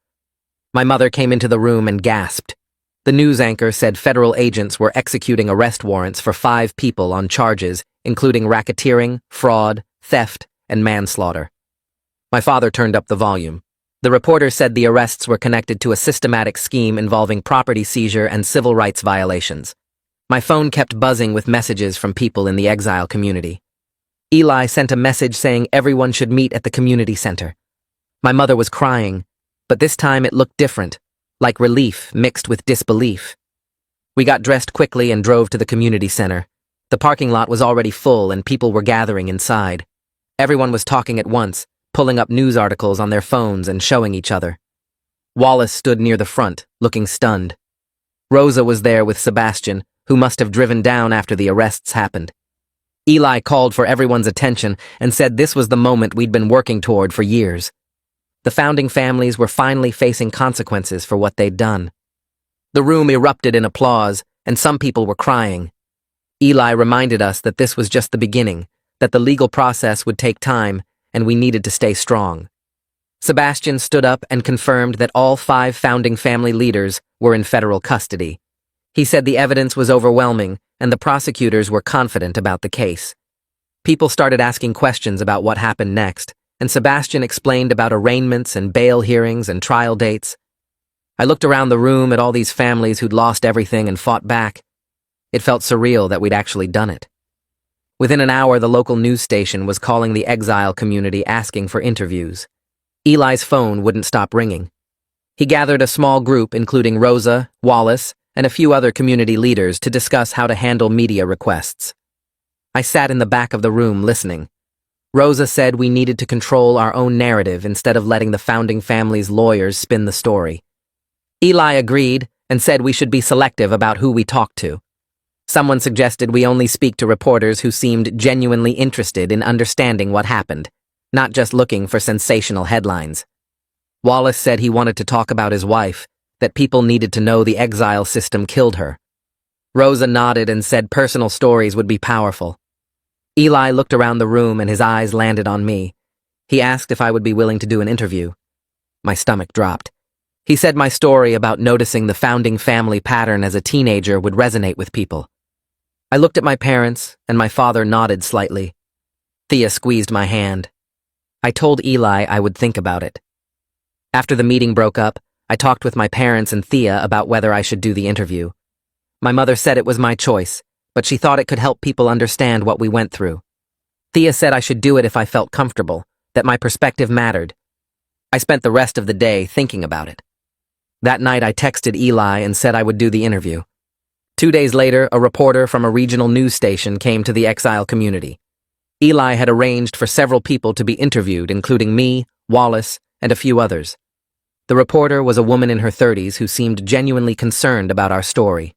Speaker 1: My mother came into the room and gasped. The news anchor said federal agents were executing arrest warrants for 5 people on charges, including racketeering, fraud, theft, and manslaughter. My father turned up the volume. The reporter said the arrests were connected to a systematic scheme involving property seizure and civil rights violations. My phone kept buzzing with messages from people in the exile community. Eli sent a message saying everyone should meet at the community center. My mother was crying, but this time it looked different, like relief mixed with disbelief. We got dressed quickly and drove to the community center. The parking lot was already full and people were gathering inside. Everyone was talking at once, pulling up news articles on their phones and showing each other. Wallace stood near the front, looking stunned. Rosa was there with Sebastian, who must have driven down after the arrests happened. Eli called for everyone's attention and said this was the moment we'd been working toward for years. The founding families were finally facing consequences for what they'd done. The room erupted in applause, and some people were crying. Eli reminded us that this was just the beginning, that the legal process would take time, and we needed to stay strong. Sebastian stood up and confirmed that all 5 founding family leaders were in federal custody. He said the evidence was overwhelming, and the prosecutors were confident about the case. People started asking questions about what happened next, and Sebastian explained about arraignments and bail hearings and trial dates. I looked around the room at all these families who'd lost everything and fought back. It felt surreal that we'd actually done it. Within an hour, the local news station was calling the Exile community asking for interviews. Eli's phone wouldn't stop ringing. He gathered a small group, including Rosa, Wallace, and a few other community leaders to discuss how to handle media requests. I sat in the back of the room listening. Rosa said we needed to control our own narrative instead of letting the founding family's lawyers spin the story. Eli agreed and said we should be selective about who we talked to. Someone suggested we only speak to reporters who seemed genuinely interested in understanding what happened, not just looking for sensational headlines. Wallace said he wanted to talk about his wife, that people needed to know the exile system killed her. Rosa nodded and said personal stories would be powerful. Eli looked around the room and his eyes landed on me. He asked if I would be willing to do an interview. My stomach dropped. He said my story about noticing the founding family pattern as a teenager would resonate with people. I looked at my parents, and my father nodded slightly. Thea squeezed my hand. I told Eli I would think about it. After the meeting broke up, I talked with my parents and Thea about whether I should do the interview. My mother said it was my choice, but she thought it could help people understand what we went through. Thea said I should do it if I felt comfortable, that my perspective mattered. I spent the rest of the day thinking about it. That night I texted Eli and said I would do the interview. 2 days later, a reporter from a regional news station came to the Exile community. Eli had arranged for several people to be interviewed, including me, Wallace, and a few others. The reporter was a woman in her 30s who seemed genuinely concerned about our story.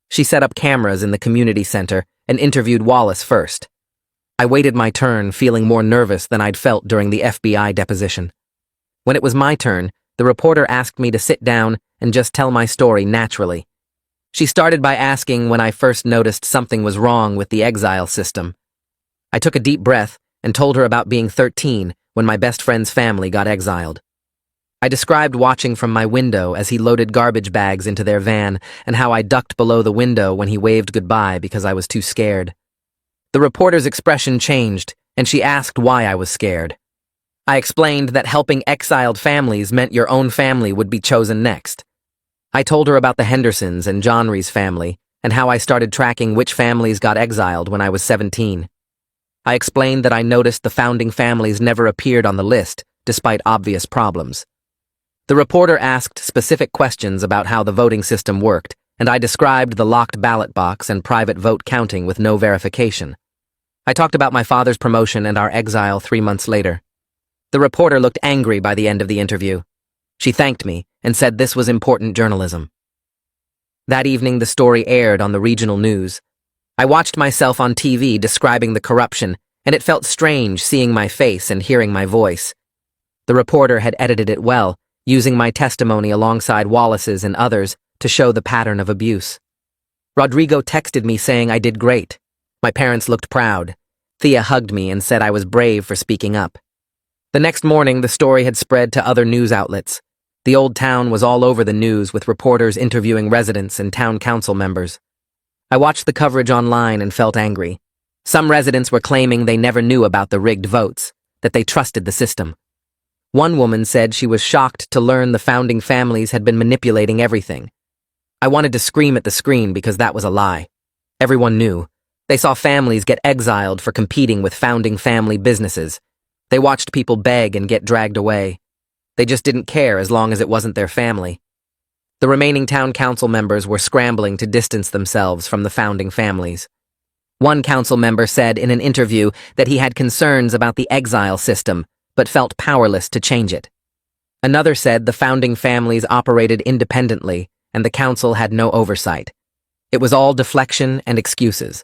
Speaker 1: She set up cameras in the community center and interviewed Wallace first. I waited my turn, feeling more nervous than I'd felt during the FBI deposition. When it was my turn, the reporter asked me to sit down and just tell my story naturally. She started by asking when I first noticed something was wrong with the exile system. I took a deep breath and told her about being 13 when my best friend's family got exiled. I described watching from my window as he loaded garbage bags into their van and how I ducked below the window when he waved goodbye because I was too scared. The reporter's expression changed, and she asked why I was scared. I explained that helping exiled families meant your own family would be chosen next. I told her about the Hendersons and Johnry's family and how I started tracking which families got exiled when I was 17. I explained that I noticed the founding families never appeared on the list, despite obvious problems. The reporter asked specific questions about how the voting system worked, and I described the locked ballot box and private vote counting with no verification. I talked about my father's promotion and our exile 3 months later. The reporter looked angry by the end of the interview. She thanked me and said this was important journalism. That evening, the story aired on the regional news. I watched myself on TV describing the corruption, and it felt strange seeing my face and hearing my voice. The reporter had edited it well, using my testimony alongside Wallace's and others to show the pattern of abuse. Rodrigo texted me saying I did great. My parents looked proud. Thea hugged me and said I was brave for speaking up. The next morning, the story had spread to other news outlets. The old town was all over the news with reporters interviewing residents and town council members. I watched the coverage online and felt angry. Some residents were claiming they never knew about the rigged votes, that they trusted the system. One woman said she was shocked to learn the founding families had been manipulating everything. I wanted to scream at the screen because that was a lie. Everyone knew. They saw families get exiled for competing with founding family businesses. They watched people beg and get dragged away. They just didn't care as long as it wasn't their family. The remaining town council members were scrambling to distance themselves from the founding families. One council member said in an interview that he had concerns about the exile system, but felt powerless to change it. Another said the founding families operated independently and the council had no oversight. It was all deflection and excuses.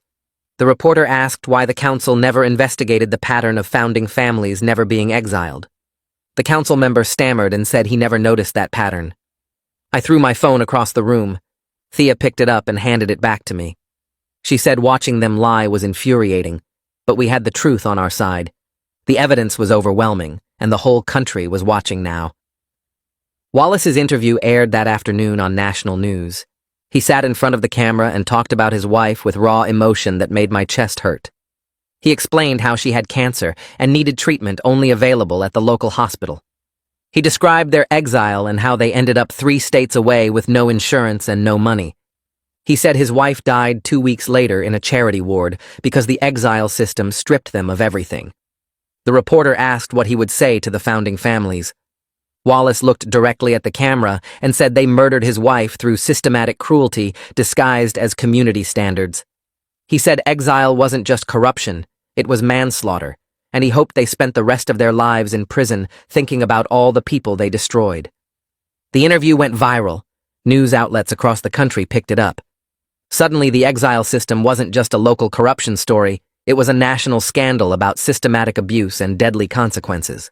Speaker 1: The reporter asked why the council never investigated the pattern of founding families never being exiled. The council member stammered and said he never noticed that pattern. I threw my phone across the room. Thea picked it up and handed it back to me. She said watching them lie was infuriating, but we had the truth on our side. The evidence was overwhelming, and the whole country was watching now. Wallace's interview aired that afternoon on national news. He sat in front of the camera and talked about his wife with raw emotion that made my chest hurt. He explained how she had cancer and needed treatment only available at the local hospital. He described their exile and how they ended up 3 states away with no insurance and no money. He said his wife died 2 weeks later in a charity ward because the exile system stripped them of everything. The reporter asked what he would say to the founding families. Wallace looked directly at the camera and said they murdered his wife through systematic cruelty disguised as community standards. He said exile wasn't just corruption, it was manslaughter, and he hoped they spent the rest of their lives in prison thinking about all the people they destroyed. The interview went viral. News outlets across the country picked it up. Suddenly, the exile system wasn't just a local corruption story, it was a national scandal about systematic abuse and deadly consequences.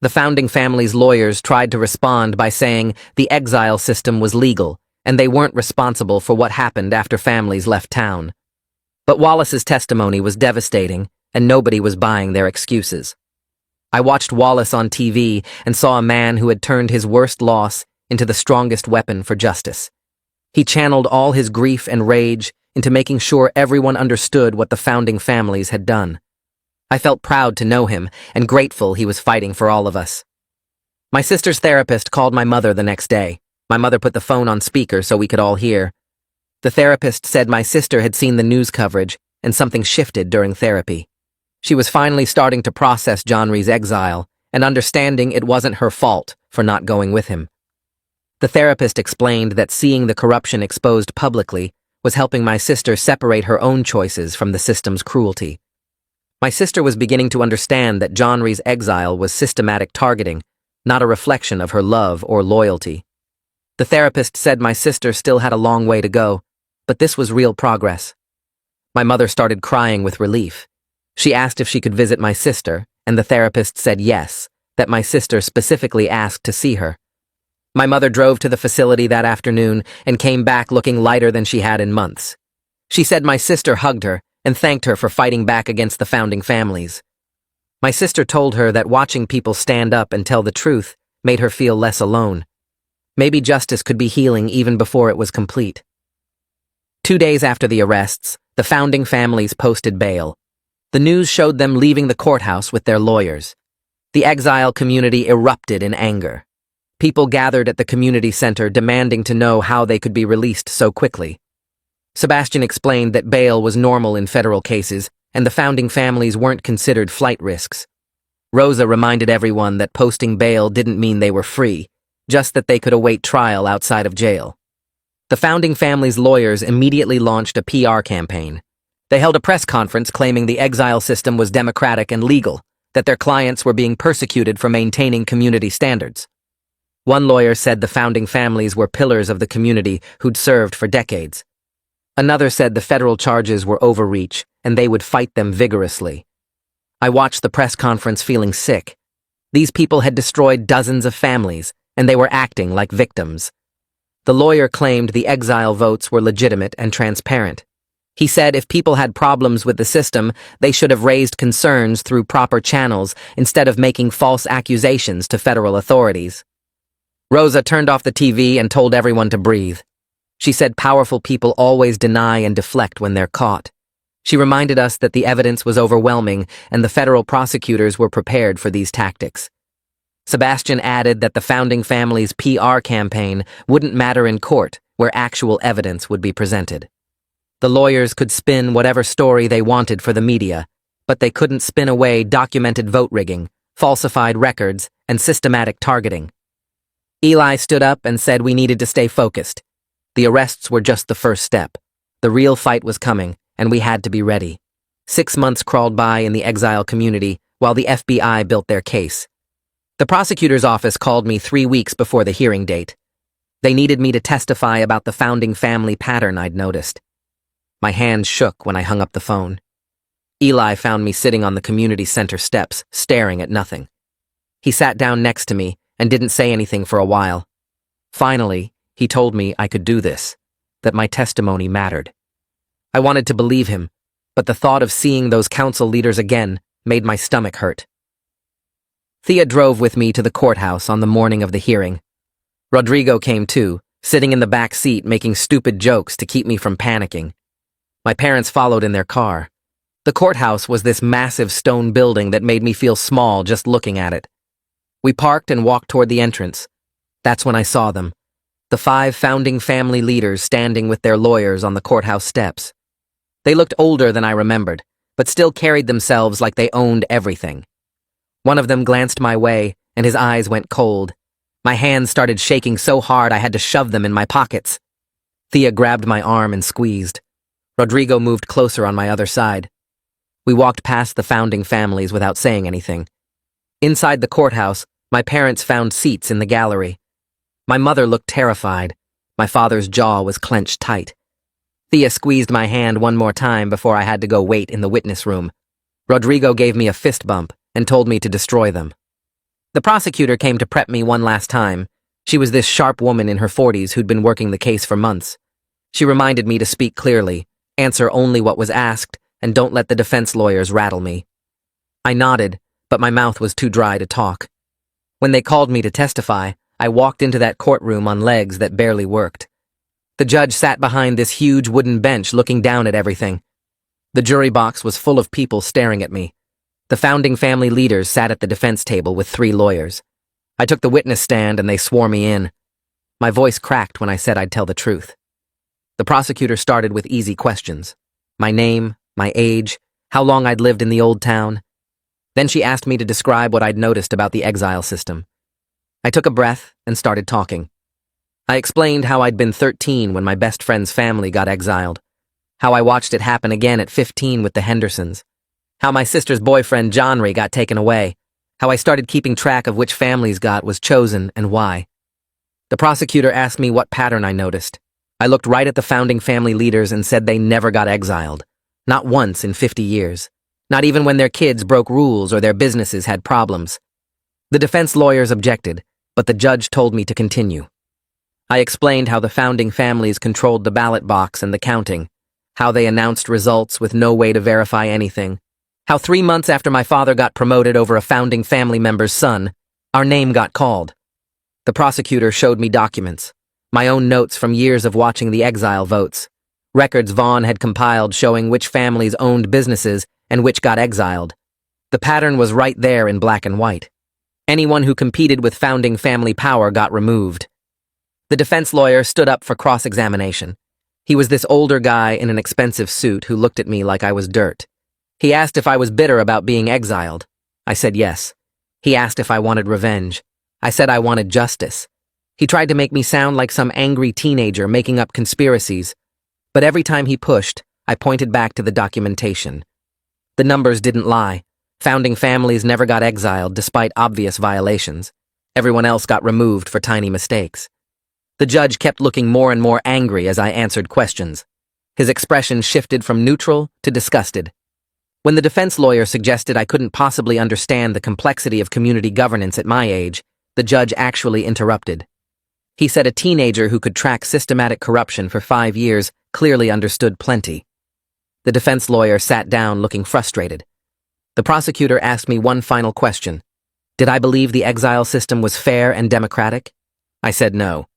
Speaker 1: The founding family's lawyers tried to respond by saying the exile system was legal, and they weren't responsible for what happened after families left town. But Wallace's testimony was devastating, and nobody was buying their excuses. I watched Wallace on TV and saw a man who had turned his worst loss into the strongest weapon for justice. He channeled all his grief and rage into making sure everyone understood what the founding families had done. I felt proud to know him and grateful he was fighting for all of us. My sister's therapist called my mother the next day. My mother put the phone on speaker so we could all hear. The therapist said my sister had seen the news coverage and something shifted during therapy. She was finally starting to process Johnry's exile and understanding it wasn't her fault for not going with him. The therapist explained that seeing the corruption exposed publicly was helping my sister separate her own choices from the system's cruelty. My sister was beginning to understand that Johnry's exile was systematic targeting, not a reflection of her love or loyalty. The therapist said my sister still had a long way to go, but this was real progress. My mother started crying with relief. She asked if she could visit my sister, and the therapist said yes, that my sister specifically asked to see her. My mother drove to the facility that afternoon and came back looking lighter than she had in months. She said my sister hugged her and thanked her for fighting back against the founding families. My sister told her that watching people stand up and tell the truth made her feel less alone. Maybe justice could be healing even before it was complete. 2 days after the arrests, the founding families posted bail. The news showed them leaving the courthouse with their lawyers. The exile community erupted in anger. People gathered at the community center demanding to know how they could be released so quickly. Sebastian explained that bail was normal in federal cases, and the founding families weren't considered flight risks. Rosa reminded everyone that posting bail didn't mean they were free, just that they could await trial outside of jail. The founding families' lawyers immediately launched a PR campaign. They held a press conference claiming the exile system was democratic and legal, that their clients were being persecuted for maintaining community standards. One lawyer said the founding families were pillars of the community who'd served for decades. Another said the federal charges were overreach, and they would fight them vigorously. I watched the press conference feeling sick. These people had destroyed dozens of families, and they were acting like victims. The lawyer claimed the exile votes were legitimate and transparent. He said if people had problems with the system, they should have raised concerns through proper channels instead of making false accusations to federal authorities. Rosa turned off the TV and told everyone to breathe. She said powerful people always deny and deflect when they're caught. She reminded us that the evidence was overwhelming and the federal prosecutors were prepared for these tactics. Sebastian added that the founding family's PR campaign wouldn't matter in court, where actual evidence would be presented. The lawyers could spin whatever story they wanted for the media, but they couldn't spin away documented vote rigging, falsified records, and systematic targeting. Eli stood up and said we needed to stay focused. The arrests were just the first step. The real fight was coming, and we had to be ready. 6 months crawled by in the exile community while the FBI built their case. The prosecutor's office called me 3 weeks before the hearing date. They needed me to testify about the founding family pattern I'd noticed. My hands shook when I hung up the phone. Eli found me sitting on the community center steps, staring at nothing. He sat down next to me and didn't say anything for a while. Finally, he told me I could do this, that my testimony mattered. I wanted to believe him, but the thought of seeing those council leaders again made my stomach hurt. Thea drove with me to the courthouse on the morning of the hearing. Rodrigo came too, sitting in the back seat making stupid jokes to keep me from panicking. My parents followed in their car. The courthouse was this massive stone building that made me feel small just looking at it. We parked and walked toward the entrance. That's when I saw them. The 5 founding family leaders standing with their lawyers on the courthouse steps. They looked older than I remembered, but still carried themselves like they owned everything. One of them glanced my way, and his eyes went cold. My hands started shaking so hard I had to shove them in my pockets. Thea grabbed my arm and squeezed. Rodrigo moved closer on my other side. We walked past the founding families without saying anything. Inside the courthouse, my parents found seats in the gallery. My mother looked terrified. My father's jaw was clenched tight. Thea squeezed my hand one more time before I had to go wait in the witness room. Rodrigo gave me a fist bump and told me to destroy them. The prosecutor came to prep me one last time. She was this sharp woman in her 40s who'd been working the case for months. She reminded me to speak clearly, answer only what was asked, and don't let the defense lawyers rattle me. I nodded, but my mouth was too dry to talk. When they called me to testify, I walked into that courtroom on legs that barely worked. The judge sat behind this huge wooden bench looking down at everything. The jury box was full of people staring at me. The founding family leaders sat at the defense table with 3 lawyers. I took the witness stand and they swore me in. My voice cracked when I said I'd tell the truth. The prosecutor started with easy questions. My name, my age, how long I'd lived in the old town. Then she asked me to describe what I'd noticed about the exile system. I took a breath and started talking. I explained how I'd been 13 when my best friend's family got exiled, how I watched it happen again at 15 with the Hendersons, how my sister's boyfriend Johnry got taken away, how I started keeping track of which families was chosen and why. The prosecutor asked me what pattern I noticed. I looked right at the founding family leaders and said they never got exiled. Not once in 50 years. Not even when their kids broke rules or their businesses had problems. The defense lawyers objected, but the judge told me to continue. I explained how the founding families controlled the ballot box and the counting, how they announced results with no way to verify anything, how 3 months after my father got promoted over a founding family member's son, our name got called. The prosecutor showed me documents, my own notes from years of watching the exile votes, records Vaughn had compiled showing which families owned businesses and which got exiled. The pattern was right there in black and white. Anyone who competed with founding family power got removed. The defense lawyer stood up for cross-examination. He was this older guy in an expensive suit who looked at me like I was dirt. He asked if I was bitter about being exiled. I said yes. He asked if I wanted revenge. I said I wanted justice. He tried to make me sound like some angry teenager making up conspiracies. But every time he pushed, I pointed back to the documentation. The numbers didn't lie. Founding families never got exiled despite obvious violations. Everyone else got removed for tiny mistakes. The judge kept looking more and more angry as I answered questions. His expression shifted from neutral to disgusted. When the defense lawyer suggested I couldn't possibly understand the complexity of community governance at my age, the judge actually interrupted. He said a teenager who could track systematic corruption for 5 years clearly understood plenty. The defense lawyer sat down looking frustrated. The prosecutor asked me one final question. Did I believe the exile system was fair and democratic? I said no.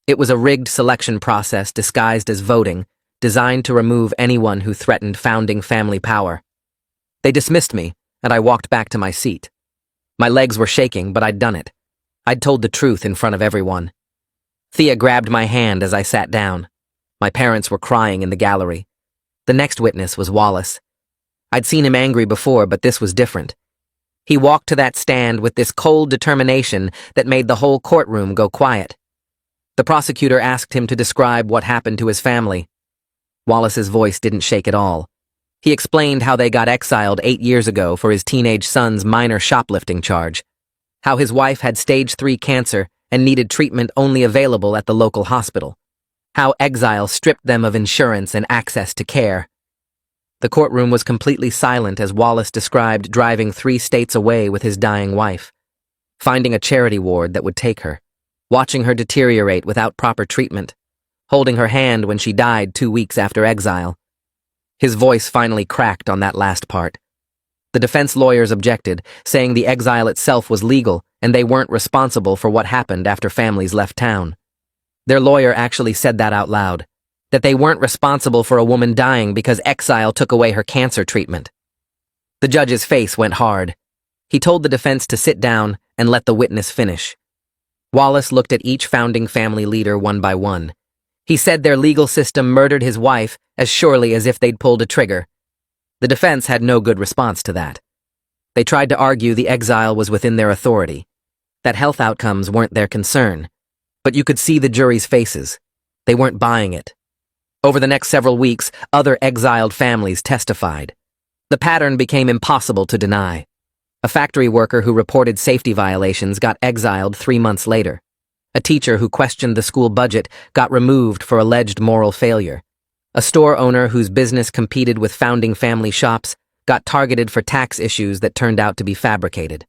Speaker 1: It was a rigged selection process disguised as voting, designed to remove anyone who threatened founding family power. They dismissed me, and I walked back to my seat. My legs were shaking, but I'd done it. I'd told the truth in front of everyone. Thea grabbed my hand as I sat down. My parents were crying in the gallery. The next witness was Wallace. I'd seen him angry before, but this was different. He walked to that stand with this cold determination that made the whole courtroom go quiet. The prosecutor asked him to describe what happened to his family. Wallace's voice didn't shake at all. He explained how they got exiled 8 years ago for his teenage son's minor shoplifting charge, how his wife had stage 3 cancer and needed treatment only available at the local hospital, how exile stripped them of insurance and access to care. The courtroom was completely silent as Wallace described driving 3 states away with his dying wife, finding a charity ward that would take her, watching her deteriorate without proper treatment, holding her hand when she died 2 weeks after exile. His voice finally cracked on that last part. The defense lawyers objected, saying the exile itself was legal and they weren't responsible for what happened after families left town. Their lawyer actually said that out loud, that they weren't responsible for a woman dying because exile took away her cancer treatment. The judge's face went hard. He told the defense to sit down and let the witness finish. Wallace looked at each founding family leader one by one. He said their legal system murdered his wife as surely as if they'd pulled a trigger. The defense had no good response to that. They tried to argue the exile was within their authority, that health outcomes weren't their concern. But you could see the jury's faces. They weren't buying it. Over the next several weeks, other exiled families testified. The pattern became impossible to deny. A factory worker who reported safety violations got exiled 3 months later. A teacher who questioned the school budget got removed for alleged moral failure. A store owner whose business competed with founding family shops got targeted for tax issues that turned out to be fabricated.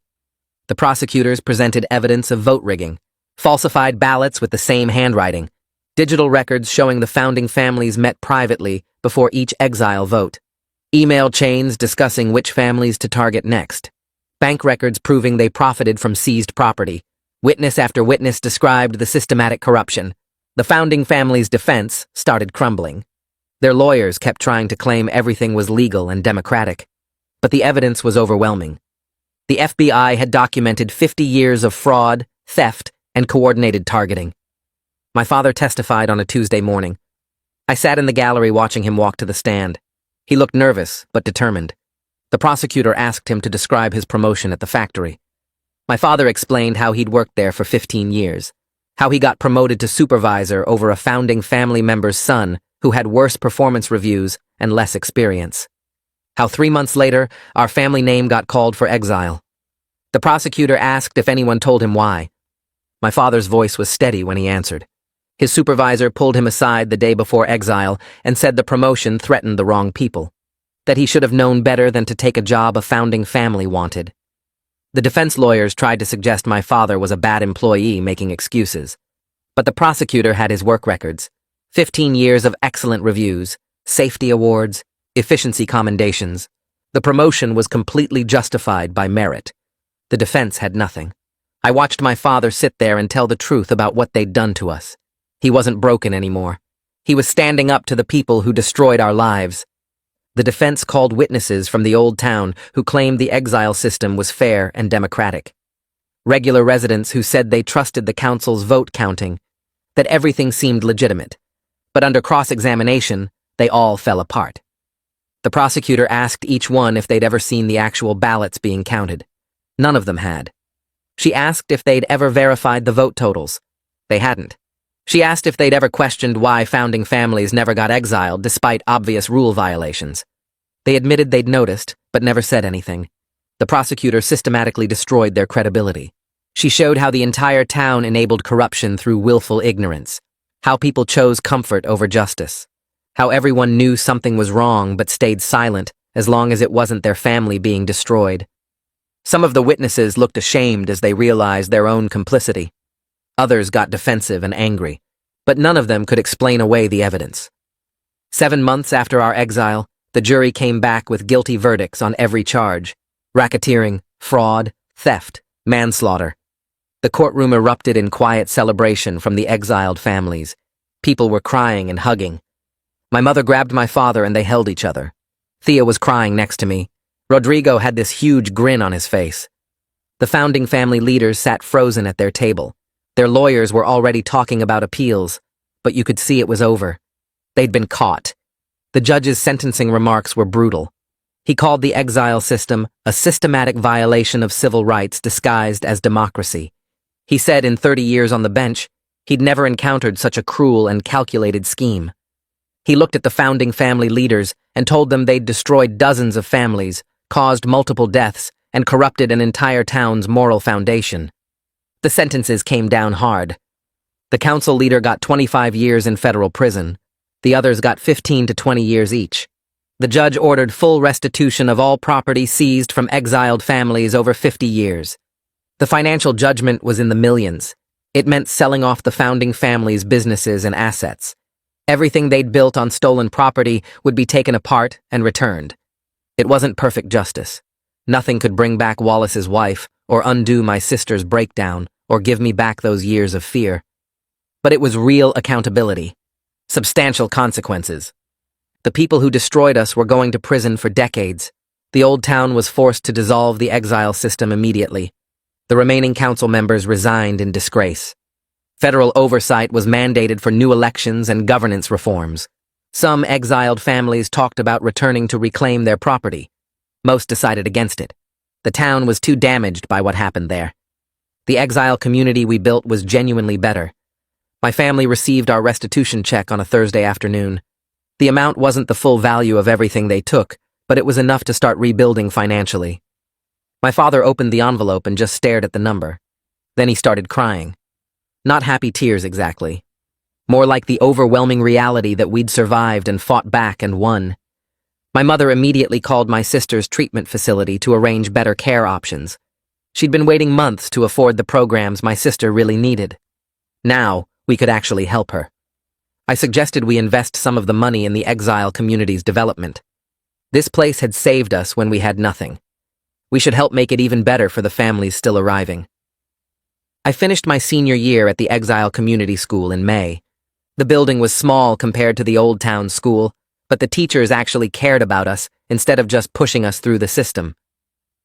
Speaker 1: The prosecutors presented evidence of vote rigging, falsified ballots with the same handwriting, digital records showing the founding families met privately before each exile vote, email chains discussing which families to target next, bank records proving they profited from seized property. Witness after witness described the systematic corruption. The founding family's defense started crumbling. Their lawyers kept trying to claim everything was legal and democratic, but the evidence was overwhelming. The FBI had documented 50 years of fraud, theft, and coordinated targeting. My father testified on a Tuesday morning. I sat in the gallery watching him walk to the stand. He looked nervous, but determined. The prosecutor asked him to describe his promotion at the factory. My father explained how he'd worked there for 15 years, how he got promoted to supervisor over a founding family member's son who had worse performance reviews and less experience. How 3 months later, our family name got called for exile. The prosecutor asked if anyone told him why. My father's voice was steady when he answered. His supervisor pulled him aside the day before exile and said the promotion threatened the wrong people, that he should have known better than to take a job a founding family wanted. The defense lawyers tried to suggest my father was a bad employee making excuses, but the prosecutor had his work records, 15 years of excellent reviews, safety awards, efficiency commendations. The promotion was completely justified by merit. The defense had nothing. I watched my father sit there and tell the truth about what they'd done to us. He wasn't broken anymore. He was standing up to the people who destroyed our lives. The defense called witnesses from the old town who claimed the exile system was fair and democratic. Regular residents who said they trusted the council's vote counting, that everything seemed legitimate. But under cross-examination, they all fell apart. The prosecutor asked each one if they'd ever seen the actual ballots being counted. None of them had. She asked if they'd ever verified the vote totals. They hadn't. She asked if they'd ever questioned why founding families never got exiled despite obvious rule violations. They admitted they'd noticed, but never said anything. The prosecutor systematically destroyed their credibility. She showed how the entire town enabled corruption through willful ignorance, how people chose comfort over justice, how everyone knew something was wrong but stayed silent as long as it wasn't their family being destroyed. Some of the witnesses looked ashamed as they realized their own complicity. Others got defensive and angry, but none of them could explain away the evidence. 7 months after our exile, the jury came back with guilty verdicts on every charge: racketeering, fraud, theft, manslaughter. The courtroom erupted in quiet celebration from the exiled families. People were crying and hugging. My mother grabbed my father and they held each other. Thea was crying next to me. Rodrigo had this huge grin on his face. The founding family leaders sat frozen at their table. Their lawyers were already talking about appeals, but you could see it was over. They'd been caught. The judge's sentencing remarks were brutal. He called the exile system a systematic violation of civil rights disguised as democracy. He said in 30 years on the bench, he'd never encountered such a cruel and calculated scheme. He looked at the founding family leaders and told them they'd destroyed dozens of families, caused multiple deaths, and corrupted an entire town's moral foundation. The sentences came down hard. The council leader got 25 years in federal prison. The others got 15 to 20 years each. The judge ordered full restitution of all property seized from exiled families over 50 years. The financial judgment was in the millions. It meant selling off the founding family's businesses and assets. Everything they'd built on stolen property would be taken apart and returned. It wasn't perfect justice. Nothing could bring back Wallace's wife, or undo my sister's breakdown, or give me back those years of fear. But it was real accountability. Substantial consequences. The people who destroyed us were going to prison for decades. The old town was forced to dissolve the exile system immediately. The remaining council members resigned in disgrace. Federal oversight was mandated for new elections and governance reforms. Some exiled families talked about returning to reclaim their property. Most decided against it. The town was too damaged by what happened there. The exile community we built was genuinely better. My family received our restitution check on a Thursday afternoon. The amount wasn't the full value of everything they took, but it was enough to start rebuilding financially. My father opened the envelope and just stared at the number. Then he started crying. Not happy tears exactly. More like the overwhelming reality that we'd survived and fought back and won. My mother immediately called my sister's treatment facility to arrange better care options. She'd been waiting months to afford the programs my sister really needed. Now, we could actually help her. I suggested we invest some of the money in the exile community's development. This place had saved us when we had nothing. We should help make it even better for the families still arriving. I finished my senior year at the Exile Community School in May. The building was small compared to the Old Town School, but the teachers actually cared about us instead of just pushing us through the system.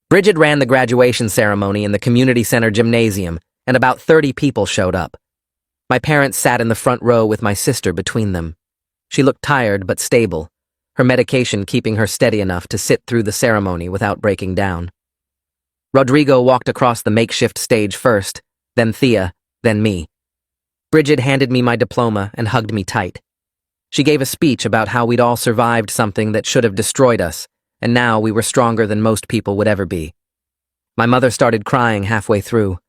Speaker 1: Bridget ran the graduation ceremony in the community center gymnasium, and about 30 people showed up. My parents sat in the front row with my sister between them. She looked tired but stable, her medication keeping her steady enough to sit through the ceremony without breaking down. Rodrigo walked across the makeshift stage first, then Thea, then me. Bridget handed me my diploma and hugged me tight. She gave a speech about how we'd all survived something that should have destroyed us, and now we were stronger than most people would ever be. My mother started crying halfway through.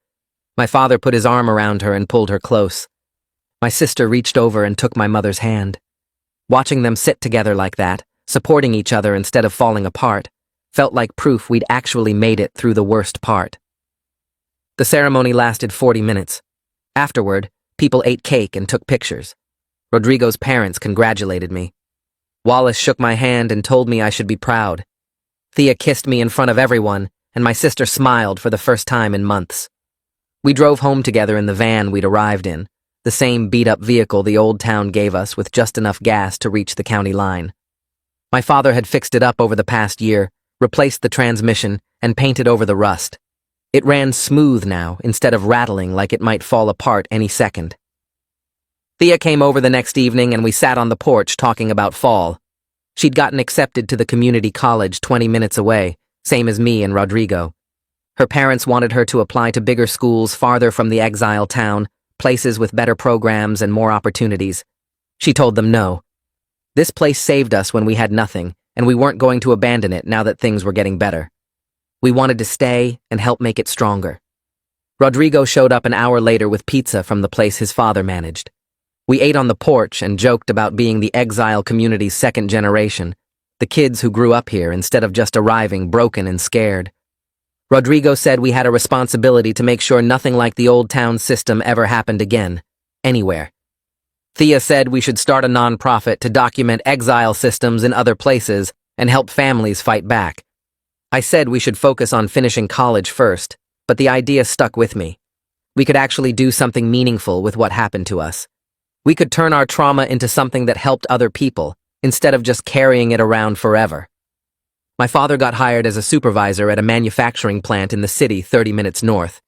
Speaker 1: My father put his arm around her and pulled her close. My sister reached over and took my mother's hand. Watching them sit together like that, supporting each other instead of falling apart, felt like proof we'd actually made it through the worst part. The ceremony lasted 40 minutes. Afterward, people ate cake and took pictures. Rodrigo's parents congratulated me. Wallace shook my hand and told me I should be proud. Thea kissed me in front of everyone, and my sister smiled for the first time in months. We drove home together in the van we'd arrived in, the same beat-up vehicle the old town gave us with just enough gas to reach the county line. My father had fixed it up over the past year, replaced the transmission, and painted over the rust. It ran smooth now, instead of rattling like it might fall apart any second. Thea came over the next evening and we sat on the porch talking about fall. She'd gotten accepted to the community college 20 minutes away, same as me and Rodrigo. Her parents wanted her to apply to bigger schools farther from the exile town, places with better programs and more opportunities. She told them no. This place saved us when we had nothing, and we weren't going to abandon it now that things were getting better. We wanted to stay and help make it stronger. Rodrigo showed up an hour later with pizza from the place his father managed. We ate on the porch and joked about being the exile community's second generation, the kids who grew up here instead of just arriving broken and scared. Rodrigo said we had a responsibility to make sure nothing like the old town system ever happened again, anywhere. Thea said we should start a nonprofit to document exile systems in other places and help families fight back. I said we should focus on finishing college first, but the idea stuck with me. We could actually do something meaningful with what happened to us. We could turn our trauma into something that helped other people, instead of just carrying it around forever. My father got hired as a supervisor at a manufacturing plant in the city 30 minutes north.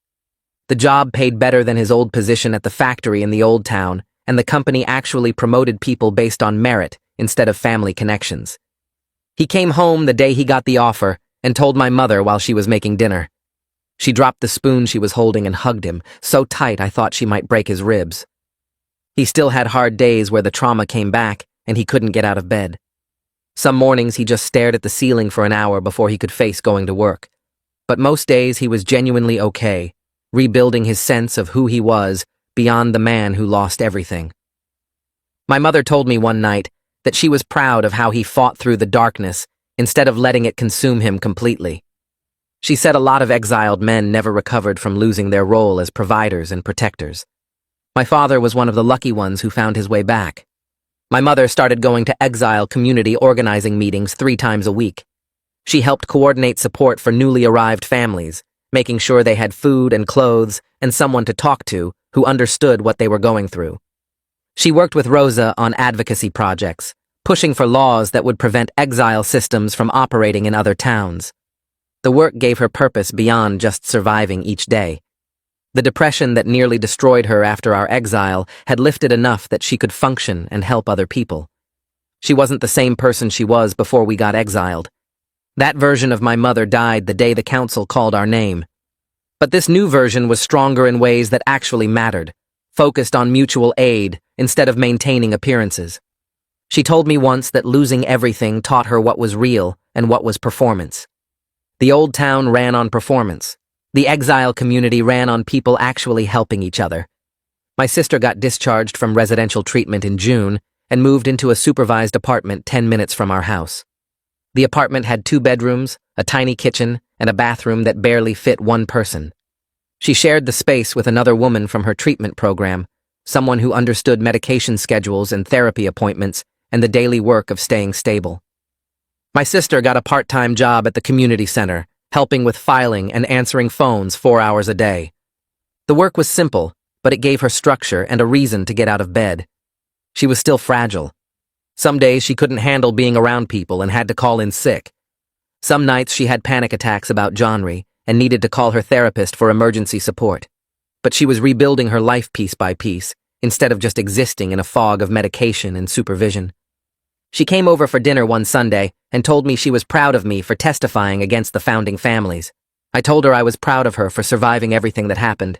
Speaker 1: The job paid better than his old position at the factory in the old town, and the company actually promoted people based on merit instead of family connections. He came home the day he got the offer and told my mother while she was making dinner. She dropped the spoon she was holding and hugged him, so tight I thought she might break his ribs. He still had hard days where the trauma came back and he couldn't get out of bed. Some mornings he just stared at the ceiling for an hour before he could face going to work. But most days he was genuinely okay, rebuilding his sense of who he was beyond the man who lost everything. My mother told me one night that she was proud of how he fought through the darkness instead of letting it consume him completely. She said a lot of exiled men never recovered from losing their role as providers and protectors. My father was one of the lucky ones who found his way back. My mother started going to exile community organizing meetings 3 times a week. She helped coordinate support for newly arrived families, making sure they had food and clothes and someone to talk to who understood what they were going through. She worked with Rosa on advocacy projects, pushing for laws that would prevent exile systems from operating in other towns. The work gave her purpose beyond just surviving each day. The depression that nearly destroyed her after our exile had lifted enough that she could function and help other people. She wasn't the same person she was before we got exiled. That version of my mother died the day the council called our name. But this new version was stronger in ways that actually mattered, focused on mutual aid instead of maintaining appearances. She told me once that losing everything taught her what was real and what was performance. The old town ran on performance. The exile community ran on people actually helping each other. My sister got discharged from residential treatment in June and moved into a supervised apartment 10 minutes from our house. The apartment had 2 bedrooms, a tiny kitchen, and a bathroom that barely fit one person. She shared the space with another woman from her treatment program, someone who understood medication schedules and therapy appointments and the daily work of staying stable. My sister got a part-time job at the community center, helping with filing and answering phones 4 hours a day. The work was simple, but it gave her structure and a reason to get out of bed. She was still fragile. Some days she couldn't handle being around people and had to call in sick. Some nights she had panic attacks about genre and needed to call her therapist for emergency support. But she was rebuilding her life piece by piece, instead of just existing in a fog of medication and supervision. She came over for dinner one Sunday and told me she was proud of me for testifying against the founding families. I told her I was proud of her for surviving everything that happened.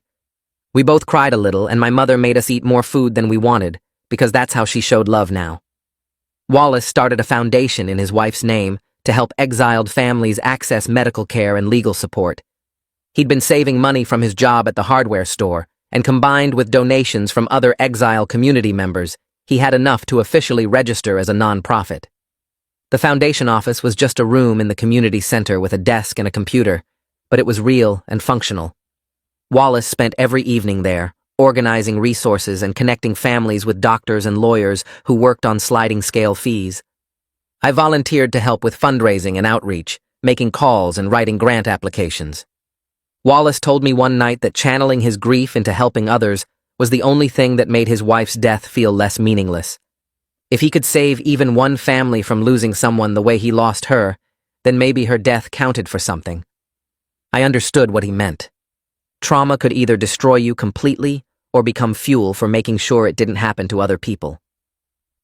Speaker 1: We both cried a little, and my mother made us eat more food than we wanted, because that's how she showed love now. Wallace started a foundation in his wife's name to help exiled families access medical care and legal support. He'd been saving money from his job at the hardware store, and combined with donations from other exile community members, he had enough to officially register as a non-profit. The foundation office was just a room in the community center with a desk and a computer, but it was real and functional. Wallace spent every evening there, organizing resources and connecting families with doctors and lawyers who worked on sliding-scale fees. I volunteered to help with fundraising and outreach, making calls and writing grant applications. Wallace told me one night that channeling his grief into helping others was the only thing that made his wife's death feel less meaningless. If he could save even one family from losing someone the way he lost her, then maybe her death counted for something. I understood what he meant. Trauma could either destroy you completely or become fuel for making sure it didn't happen to other people.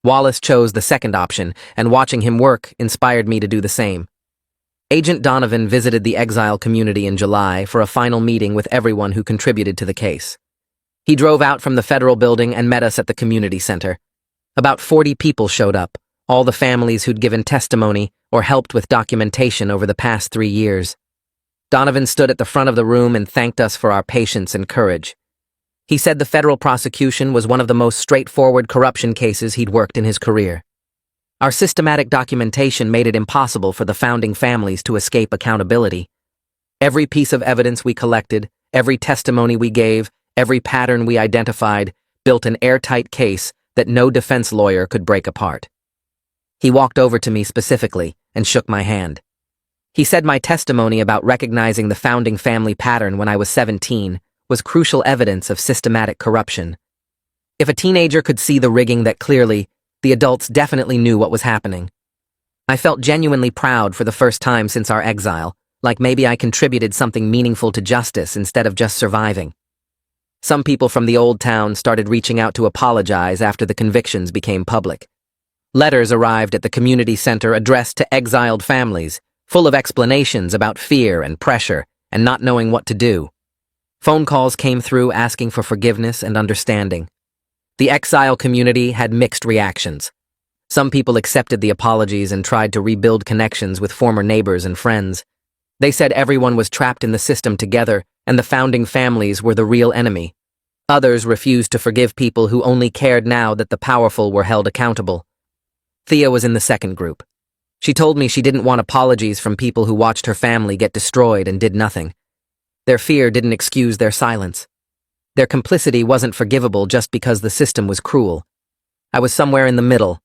Speaker 1: Wallace chose the second option, and watching him work inspired me to do the same. Agent Donovan visited the exile community in July for a final meeting with everyone who contributed to the case. He drove out from the federal building and met us at the community center. About 40 people showed up, all the families who'd given testimony or helped with documentation over the past 3 years. Donovan stood at the front of the room and thanked us for our patience and courage. He said the federal prosecution was one of the most straightforward corruption cases he'd worked in his career. Our systematic documentation made it impossible for the founding families to escape accountability. Every piece of evidence we collected, every testimony we gave, every pattern we identified built an airtight case that no defense lawyer could break apart. He walked over to me specifically and shook my hand. He said my testimony about recognizing the founding family pattern when I was 17 was crucial evidence of systematic corruption. If a teenager could see the rigging that clearly, the adults definitely knew what was happening. I felt genuinely proud for the first time since our exile, like maybe I contributed something meaningful to justice instead of just surviving. Some people from the old town started reaching out to apologize after the convictions became public. Letters arrived at the community center addressed to exiled families, full of explanations about fear and pressure and not knowing what to do. Phone calls came through asking for forgiveness and understanding. The exile community had mixed reactions. Some people accepted the apologies and tried to rebuild connections with former neighbors and friends. They said everyone was trapped in the system together and the founding families were the real enemy. Others refused to forgive people who only cared now that the powerful were held accountable. Thea was in the second group. She told me she didn't want apologies from people who watched her family get destroyed and did nothing. Their fear didn't excuse their silence. Their complicity wasn't forgivable just because the system was cruel. I was somewhere in the middle.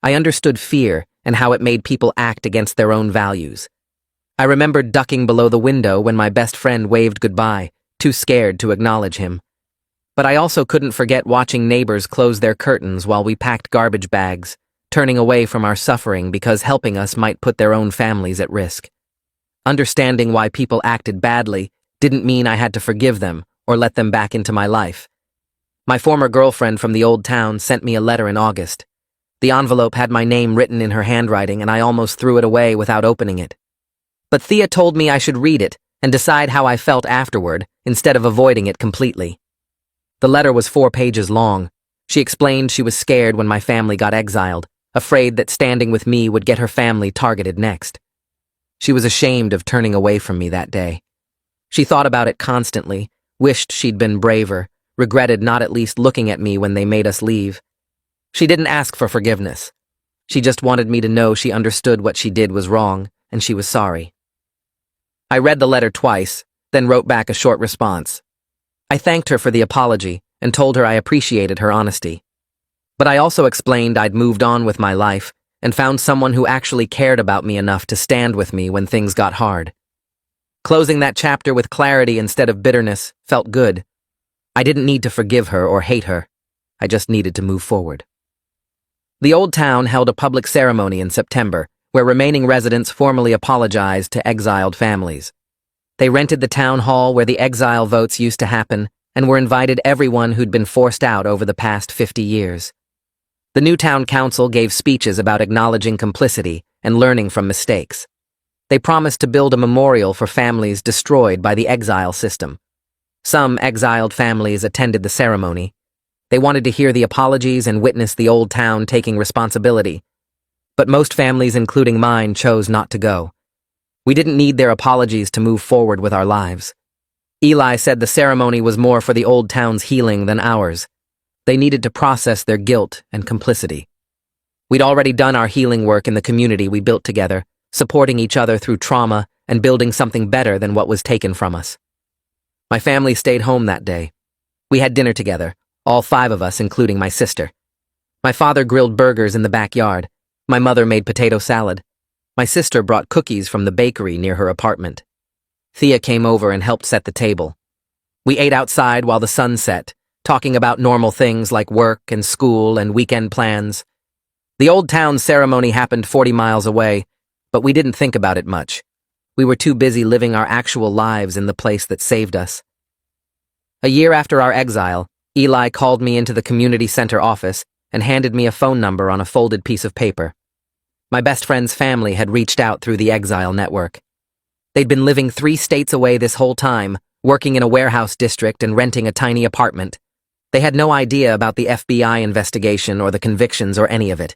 Speaker 1: I understood fear and how it made people act against their own values. I remembered ducking below the window when my best friend waved goodbye, too scared to acknowledge him. But I also couldn't forget watching neighbors close their curtains while we packed garbage bags, turning away from our suffering because helping us might put their own families at risk. Understanding why people acted badly didn't mean I had to forgive them or let them back into my life. My former girlfriend from the old town sent me a letter in August. The envelope had my name written in her handwriting, and I almost threw it away without opening it. But Thea told me I should read it and decide how I felt afterward, instead of avoiding it completely. The letter was 4 pages long. She explained she was scared when my family got exiled, afraid that standing with me would get her family targeted next. She was ashamed of turning away from me that day. She thought about it constantly, wished she'd been braver, regretted not at least looking at me when they made us leave. She didn't ask for forgiveness. She just wanted me to know she understood what she did was wrong, and she was sorry. I read the letter twice, then wrote back a short response. I thanked her for the apology and told her I appreciated her honesty. But I also explained I'd moved on with my life and found someone who actually cared about me enough to stand with me when things got hard. Closing that chapter with clarity instead of bitterness felt good. I didn't need to forgive her or hate her. I just needed to move forward. The old town held a public ceremony in September, where remaining residents formally apologized to exiled families. They rented the town hall where the exile votes used to happen and were invited everyone who'd been forced out over the past 50 years. The new town council gave speeches about acknowledging complicity and learning from mistakes. They promised to build a memorial for families destroyed by the exile system. Some exiled families attended the ceremony. They wanted to hear the apologies and witness the old town taking responsibility. But most families, including mine, chose not to go. We didn't need their apologies to move forward with our lives. Eli said the ceremony was more for the old town's healing than ours. They needed to process their guilt and complicity. We'd already done our healing work in the community we built together, supporting each other through trauma and building something better than what was taken from us. My family stayed home that day. We had dinner together, all 5 of us, including my sister. My father grilled burgers in the backyard. My mother made potato salad. My sister brought cookies from the bakery near her apartment. Thea came over and helped set the table. We ate outside while the sun set, talking about normal things like work and school and weekend plans. The old town ceremony happened 40 miles away, but we didn't think about it much. We were too busy living our actual lives in the place that saved us. A year after our exile, Eli called me into the community center office and handed me a phone number on a folded piece of paper. My best friend's family had reached out through the Exile network. They'd been living 3 states away this whole time, working in a warehouse district and renting a tiny apartment. They had no idea about the FBI investigation or the convictions or any of it.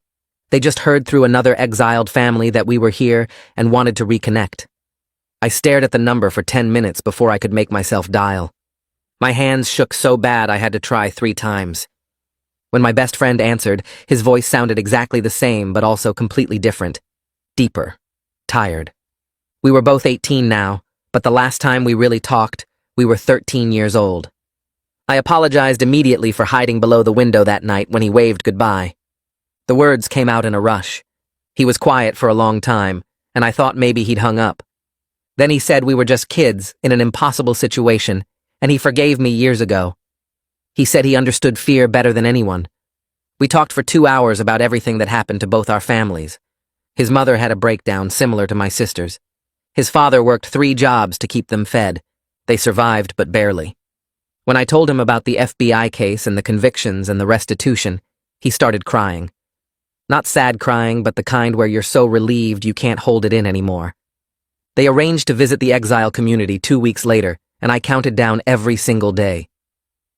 Speaker 1: They just heard through another exiled family that we were here and wanted to reconnect. I stared at the number for 10 minutes before I could make myself dial. My hands shook so bad I had to try 3 times. When my best friend answered, his voice sounded exactly the same but also completely different. Deeper. Tired. We were both 18 now, but the last time we really talked, we were 13 years old. I apologized immediately for hiding below the window that night when he waved goodbye. The words came out in a rush. He was quiet for a long time, and I thought maybe he'd hung up. Then he said we were just kids in an impossible situation, and he forgave me years ago. He said he understood fear better than anyone. We talked for 2 hours about everything that happened to both our families. His mother had a breakdown similar to my sister's. His father worked 3 jobs to keep them fed. They survived, but barely. When I told him about the FBI case and the convictions and the restitution, he started crying. Not sad crying, but the kind where you're so relieved you can't hold it in anymore. They arranged to visit the exile community 2 weeks later, and I counted down every single day.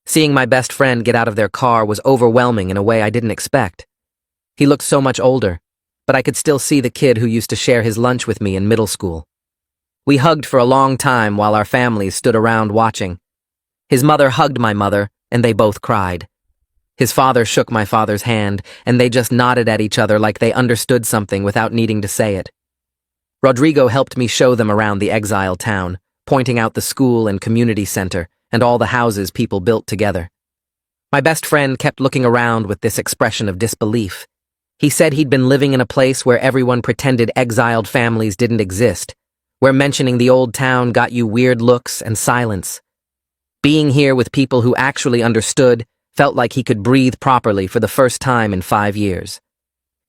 Speaker 1: Seeing my best friend get out of their car was overwhelming in a way I didn't expect. He looked so much older, but I could still see the kid who used to share his lunch with me in middle school. We hugged for a long time while our families stood around watching. His mother hugged my mother, and they both cried. His father shook my father's hand, and they just nodded at each other like they understood something without needing to say it. Rodrigo helped me show them around the exile town, pointing out the school and community center, and all the houses people built together. My best friend kept looking around with this expression of disbelief. He said he'd been living in a place where everyone pretended exiled families didn't exist, where mentioning the old town got you weird looks and silence. Being here with people who actually understood felt like he could breathe properly for the first time in 5 years.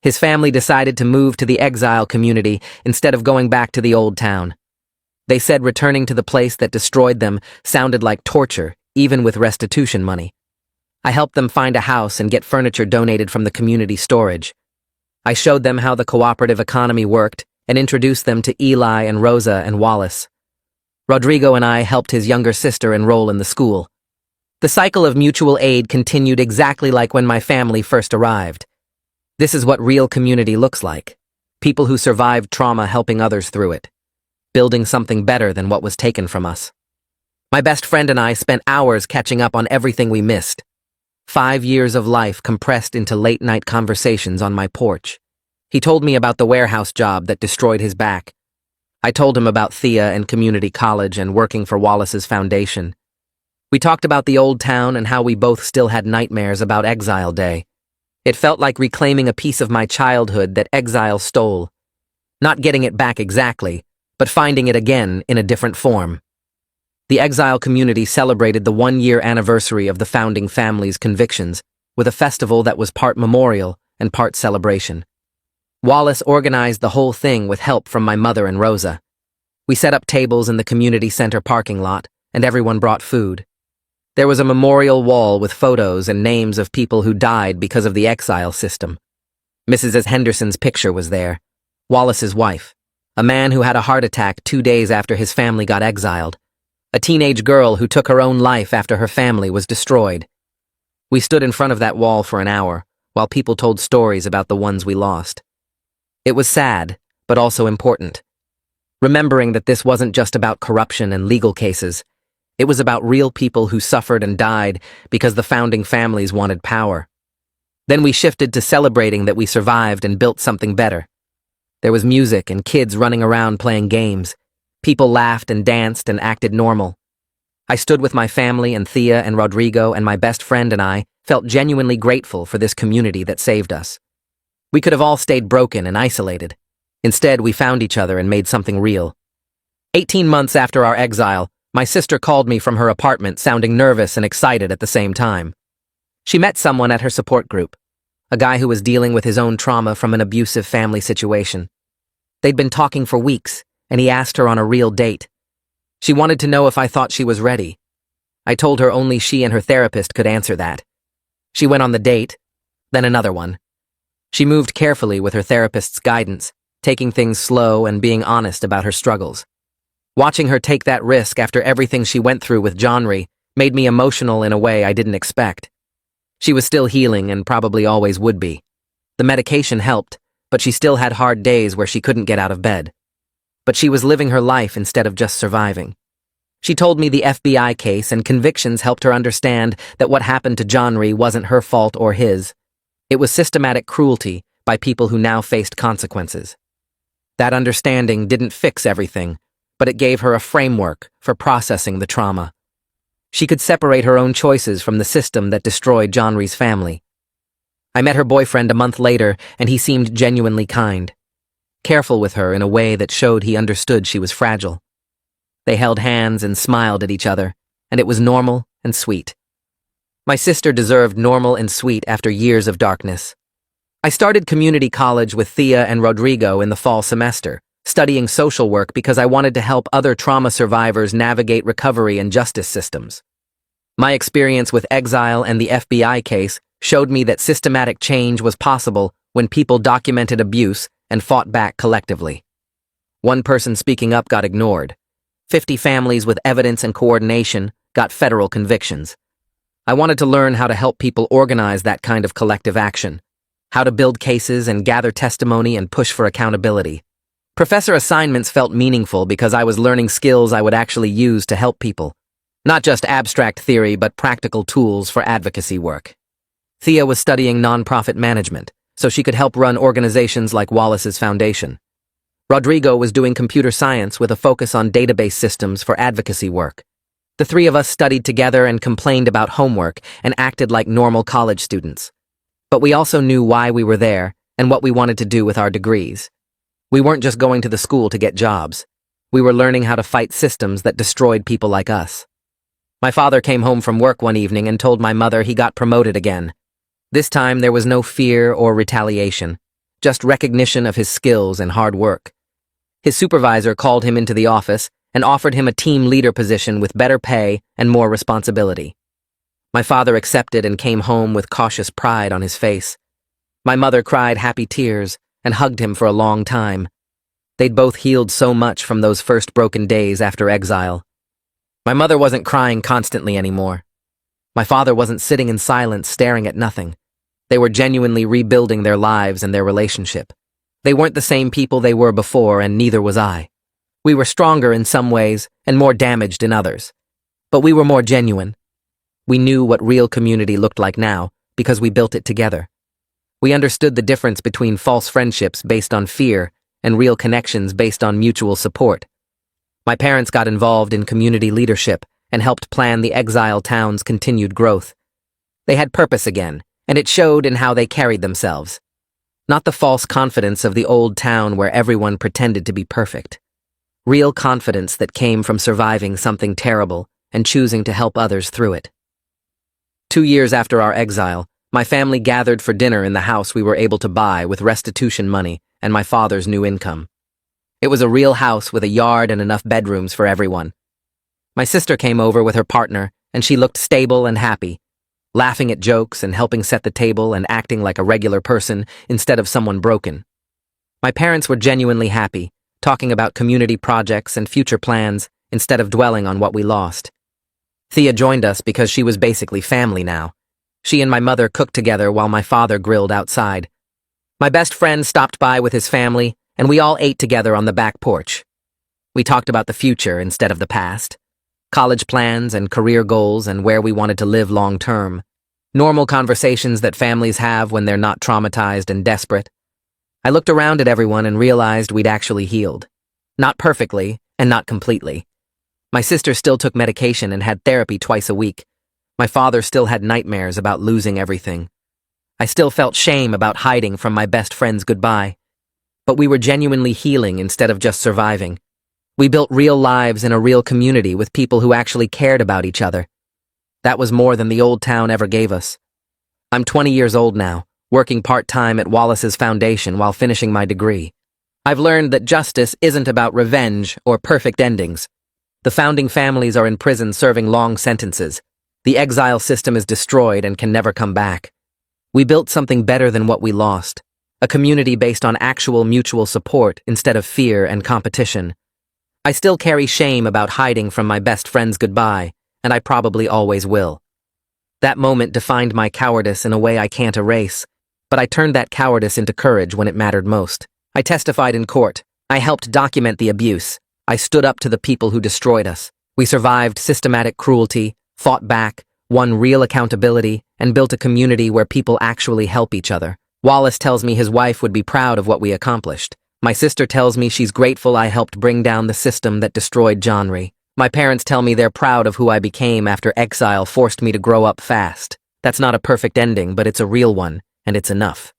Speaker 1: His family decided to move to the exile community instead of going back to the old town. They said returning to the place that destroyed them sounded like torture, even with restitution money. I helped them find a house and get furniture donated from the community storage. I showed them how the cooperative economy worked and introduced them to Eli and Rosa and Wallace. Rodrigo and I helped his younger sister enroll in the school. The cycle of mutual aid continued exactly like when my family first arrived. This is what real community looks like. People who survived trauma helping others through it, building something better than what was taken from us. My best friend and I spent hours catching up on everything we missed. 5 years of life compressed into late-night conversations on my porch. He told me about the warehouse job that destroyed his back. I told him about Thea and community college and working for Wallace's foundation. We talked about the old town and how we both still had nightmares about Exile Day. It felt like reclaiming a piece of my childhood that Exile stole. Not getting it back exactly, but finding it again in a different form. The Exile community celebrated the 1-year anniversary of the founding family's convictions with a festival that was part memorial and part celebration. Wallace organized the whole thing with help from my mother and Rosa. We set up tables in the community center parking lot, and everyone brought food. There was a memorial wall with photos and names of people who died because of the exile system. Mrs. Henderson's picture was there, Wallace's wife, a man who had a heart attack 2 days after his family got exiled, a teenage girl who took her own life after her family was destroyed. We stood in front of that wall for an hour, while people told stories about the ones we lost. It was sad, but also important. Remembering that this wasn't just about corruption and legal cases, it was about real people who suffered and died because the founding families wanted power. Then we shifted to celebrating that we survived and built something better. There was music and kids running around playing games. People laughed and danced and acted normal. I stood with my family and Thea and Rodrigo, and my best friend and I felt genuinely grateful for this community that saved us. We could have all stayed broken and isolated. Instead, we found each other and made something real. 18 months after our exile, my sister called me from her apartment sounding nervous and excited at the same time. She met someone at her support group, a guy who was dealing with his own trauma from an abusive family situation. They'd been talking for weeks, and he asked her on a real date. She wanted to know if I thought she was ready. I told her only she and her therapist could answer that. She went on the date, then another one. She moved carefully with her therapist's guidance, taking things slow and being honest about her struggles. Watching her take that risk after everything she went through with Johnry made me emotional in a way I didn't expect. She was still healing and probably always would be. The medication helped, but she still had hard days where she couldn't get out of bed. But she was living her life instead of just surviving. She told me the FBI case and convictions helped her understand that what happened to Johnry wasn't her fault or his. It was systematic cruelty by people who now faced consequences. That understanding didn't fix everything, but it gave her a framework for processing the trauma. She could separate her own choices from the system that destroyed Johnry's family. I met her boyfriend a month later, and he seemed genuinely kind, careful with her in a way that showed he understood she was fragile. They held hands and smiled at each other, and it was normal and sweet. My sister deserved normal and sweet after years of darkness. I started community college with Thea and Rodrigo in the fall semester, studying social work because I wanted to help other trauma survivors navigate recovery and justice systems. My experience with exile and the FBI case showed me that systematic change was possible when people documented abuse and fought back collectively. One person speaking up got ignored. 50 families with evidence and coordination got federal convictions. I wanted to learn how to help people organize that kind of collective action, how to build cases and gather testimony and push for accountability. Professor assignments felt meaningful because I was learning skills I would actually use to help people. Not just abstract theory, but practical tools for advocacy work. Thea was studying nonprofit management, so she could help run organizations like Wallace's Foundation. Rodrigo was doing computer science with a focus on database systems for advocacy work. The three of us studied together and complained about homework and acted like normal college students. But we also knew why we were there and what we wanted to do with our degrees. We weren't just going to the school to get jobs. We were learning how to fight systems that destroyed people like us. My father came home from work one evening and told my mother he got promoted again. This time there was no fear or retaliation, just recognition of his skills and hard work. His supervisor called him into the office and offered him a team leader position with better pay and more responsibility. My father accepted and came home with cautious pride on his face. My mother cried happy tears and hugged him for a long time. They'd both healed so much from those first broken days after exile. My mother wasn't crying constantly anymore. My father wasn't sitting in silence staring at nothing. They were genuinely rebuilding their lives and their relationship. They weren't the same people they were before, and neither was I. We were stronger in some ways and more damaged in others. But we were more genuine. We knew what real community looked like now because we built it together. We understood the difference between false friendships based on fear and real connections based on mutual support. My parents got involved in community leadership and helped plan the Exile town's continued growth. They had purpose again, and it showed in how they carried themselves. Not the false confidence of the old town where everyone pretended to be perfect. Real confidence that came from surviving something terrible and choosing to help others through it. 2 years after our exile, my family gathered for dinner in the house we were able to buy with restitution money and my father's new income. It was a real house with a yard and enough bedrooms for everyone. My sister came over with her partner, and she looked stable and happy, laughing at jokes and helping set the table and acting like a regular person instead of someone broken. My parents were genuinely happy, talking about community projects and future plans instead of dwelling on what we lost. Thea joined us because she was basically family now. She and my mother cooked together while my father grilled outside. My best friend stopped by with his family, and we all ate together on the back porch. We talked about the future instead of the past. College plans and career goals and where we wanted to live long term. Normal conversations that families have when they're not traumatized and desperate. I looked around at everyone and realized we'd actually healed. Not perfectly, and not completely. My sister still took medication and had therapy twice a week. My father still had nightmares about losing everything. I still felt shame about hiding from my best friend's goodbye. But we were genuinely healing instead of just surviving. We built real lives in a real community with people who actually cared about each other. That was more than the old town ever gave us. I'm 20 years old now, working part-time at Wallace's Foundation while finishing my degree. I've learned that justice isn't about revenge or perfect endings. The founding families are in prison serving long sentences. The exile system is destroyed and can never come back. We built something better than what we lost. A community based on actual mutual support instead of fear and competition. I still carry shame about hiding from my best friend's goodbye, and I probably always will. That moment defined my cowardice in a way I can't erase, but I turned that cowardice into courage when it mattered most. I testified in court. I helped document the abuse. I stood up to the people who destroyed us. We survived systematic cruelty, fought back, won real accountability, and built a community where people actually help each other. Wallace tells me his wife would be proud of what we accomplished. My sister tells me she's grateful I helped bring down the system that destroyed genre. My parents tell me they're proud of who I became after exile forced me to grow up fast. That's not a perfect ending, but it's a real one, and it's enough.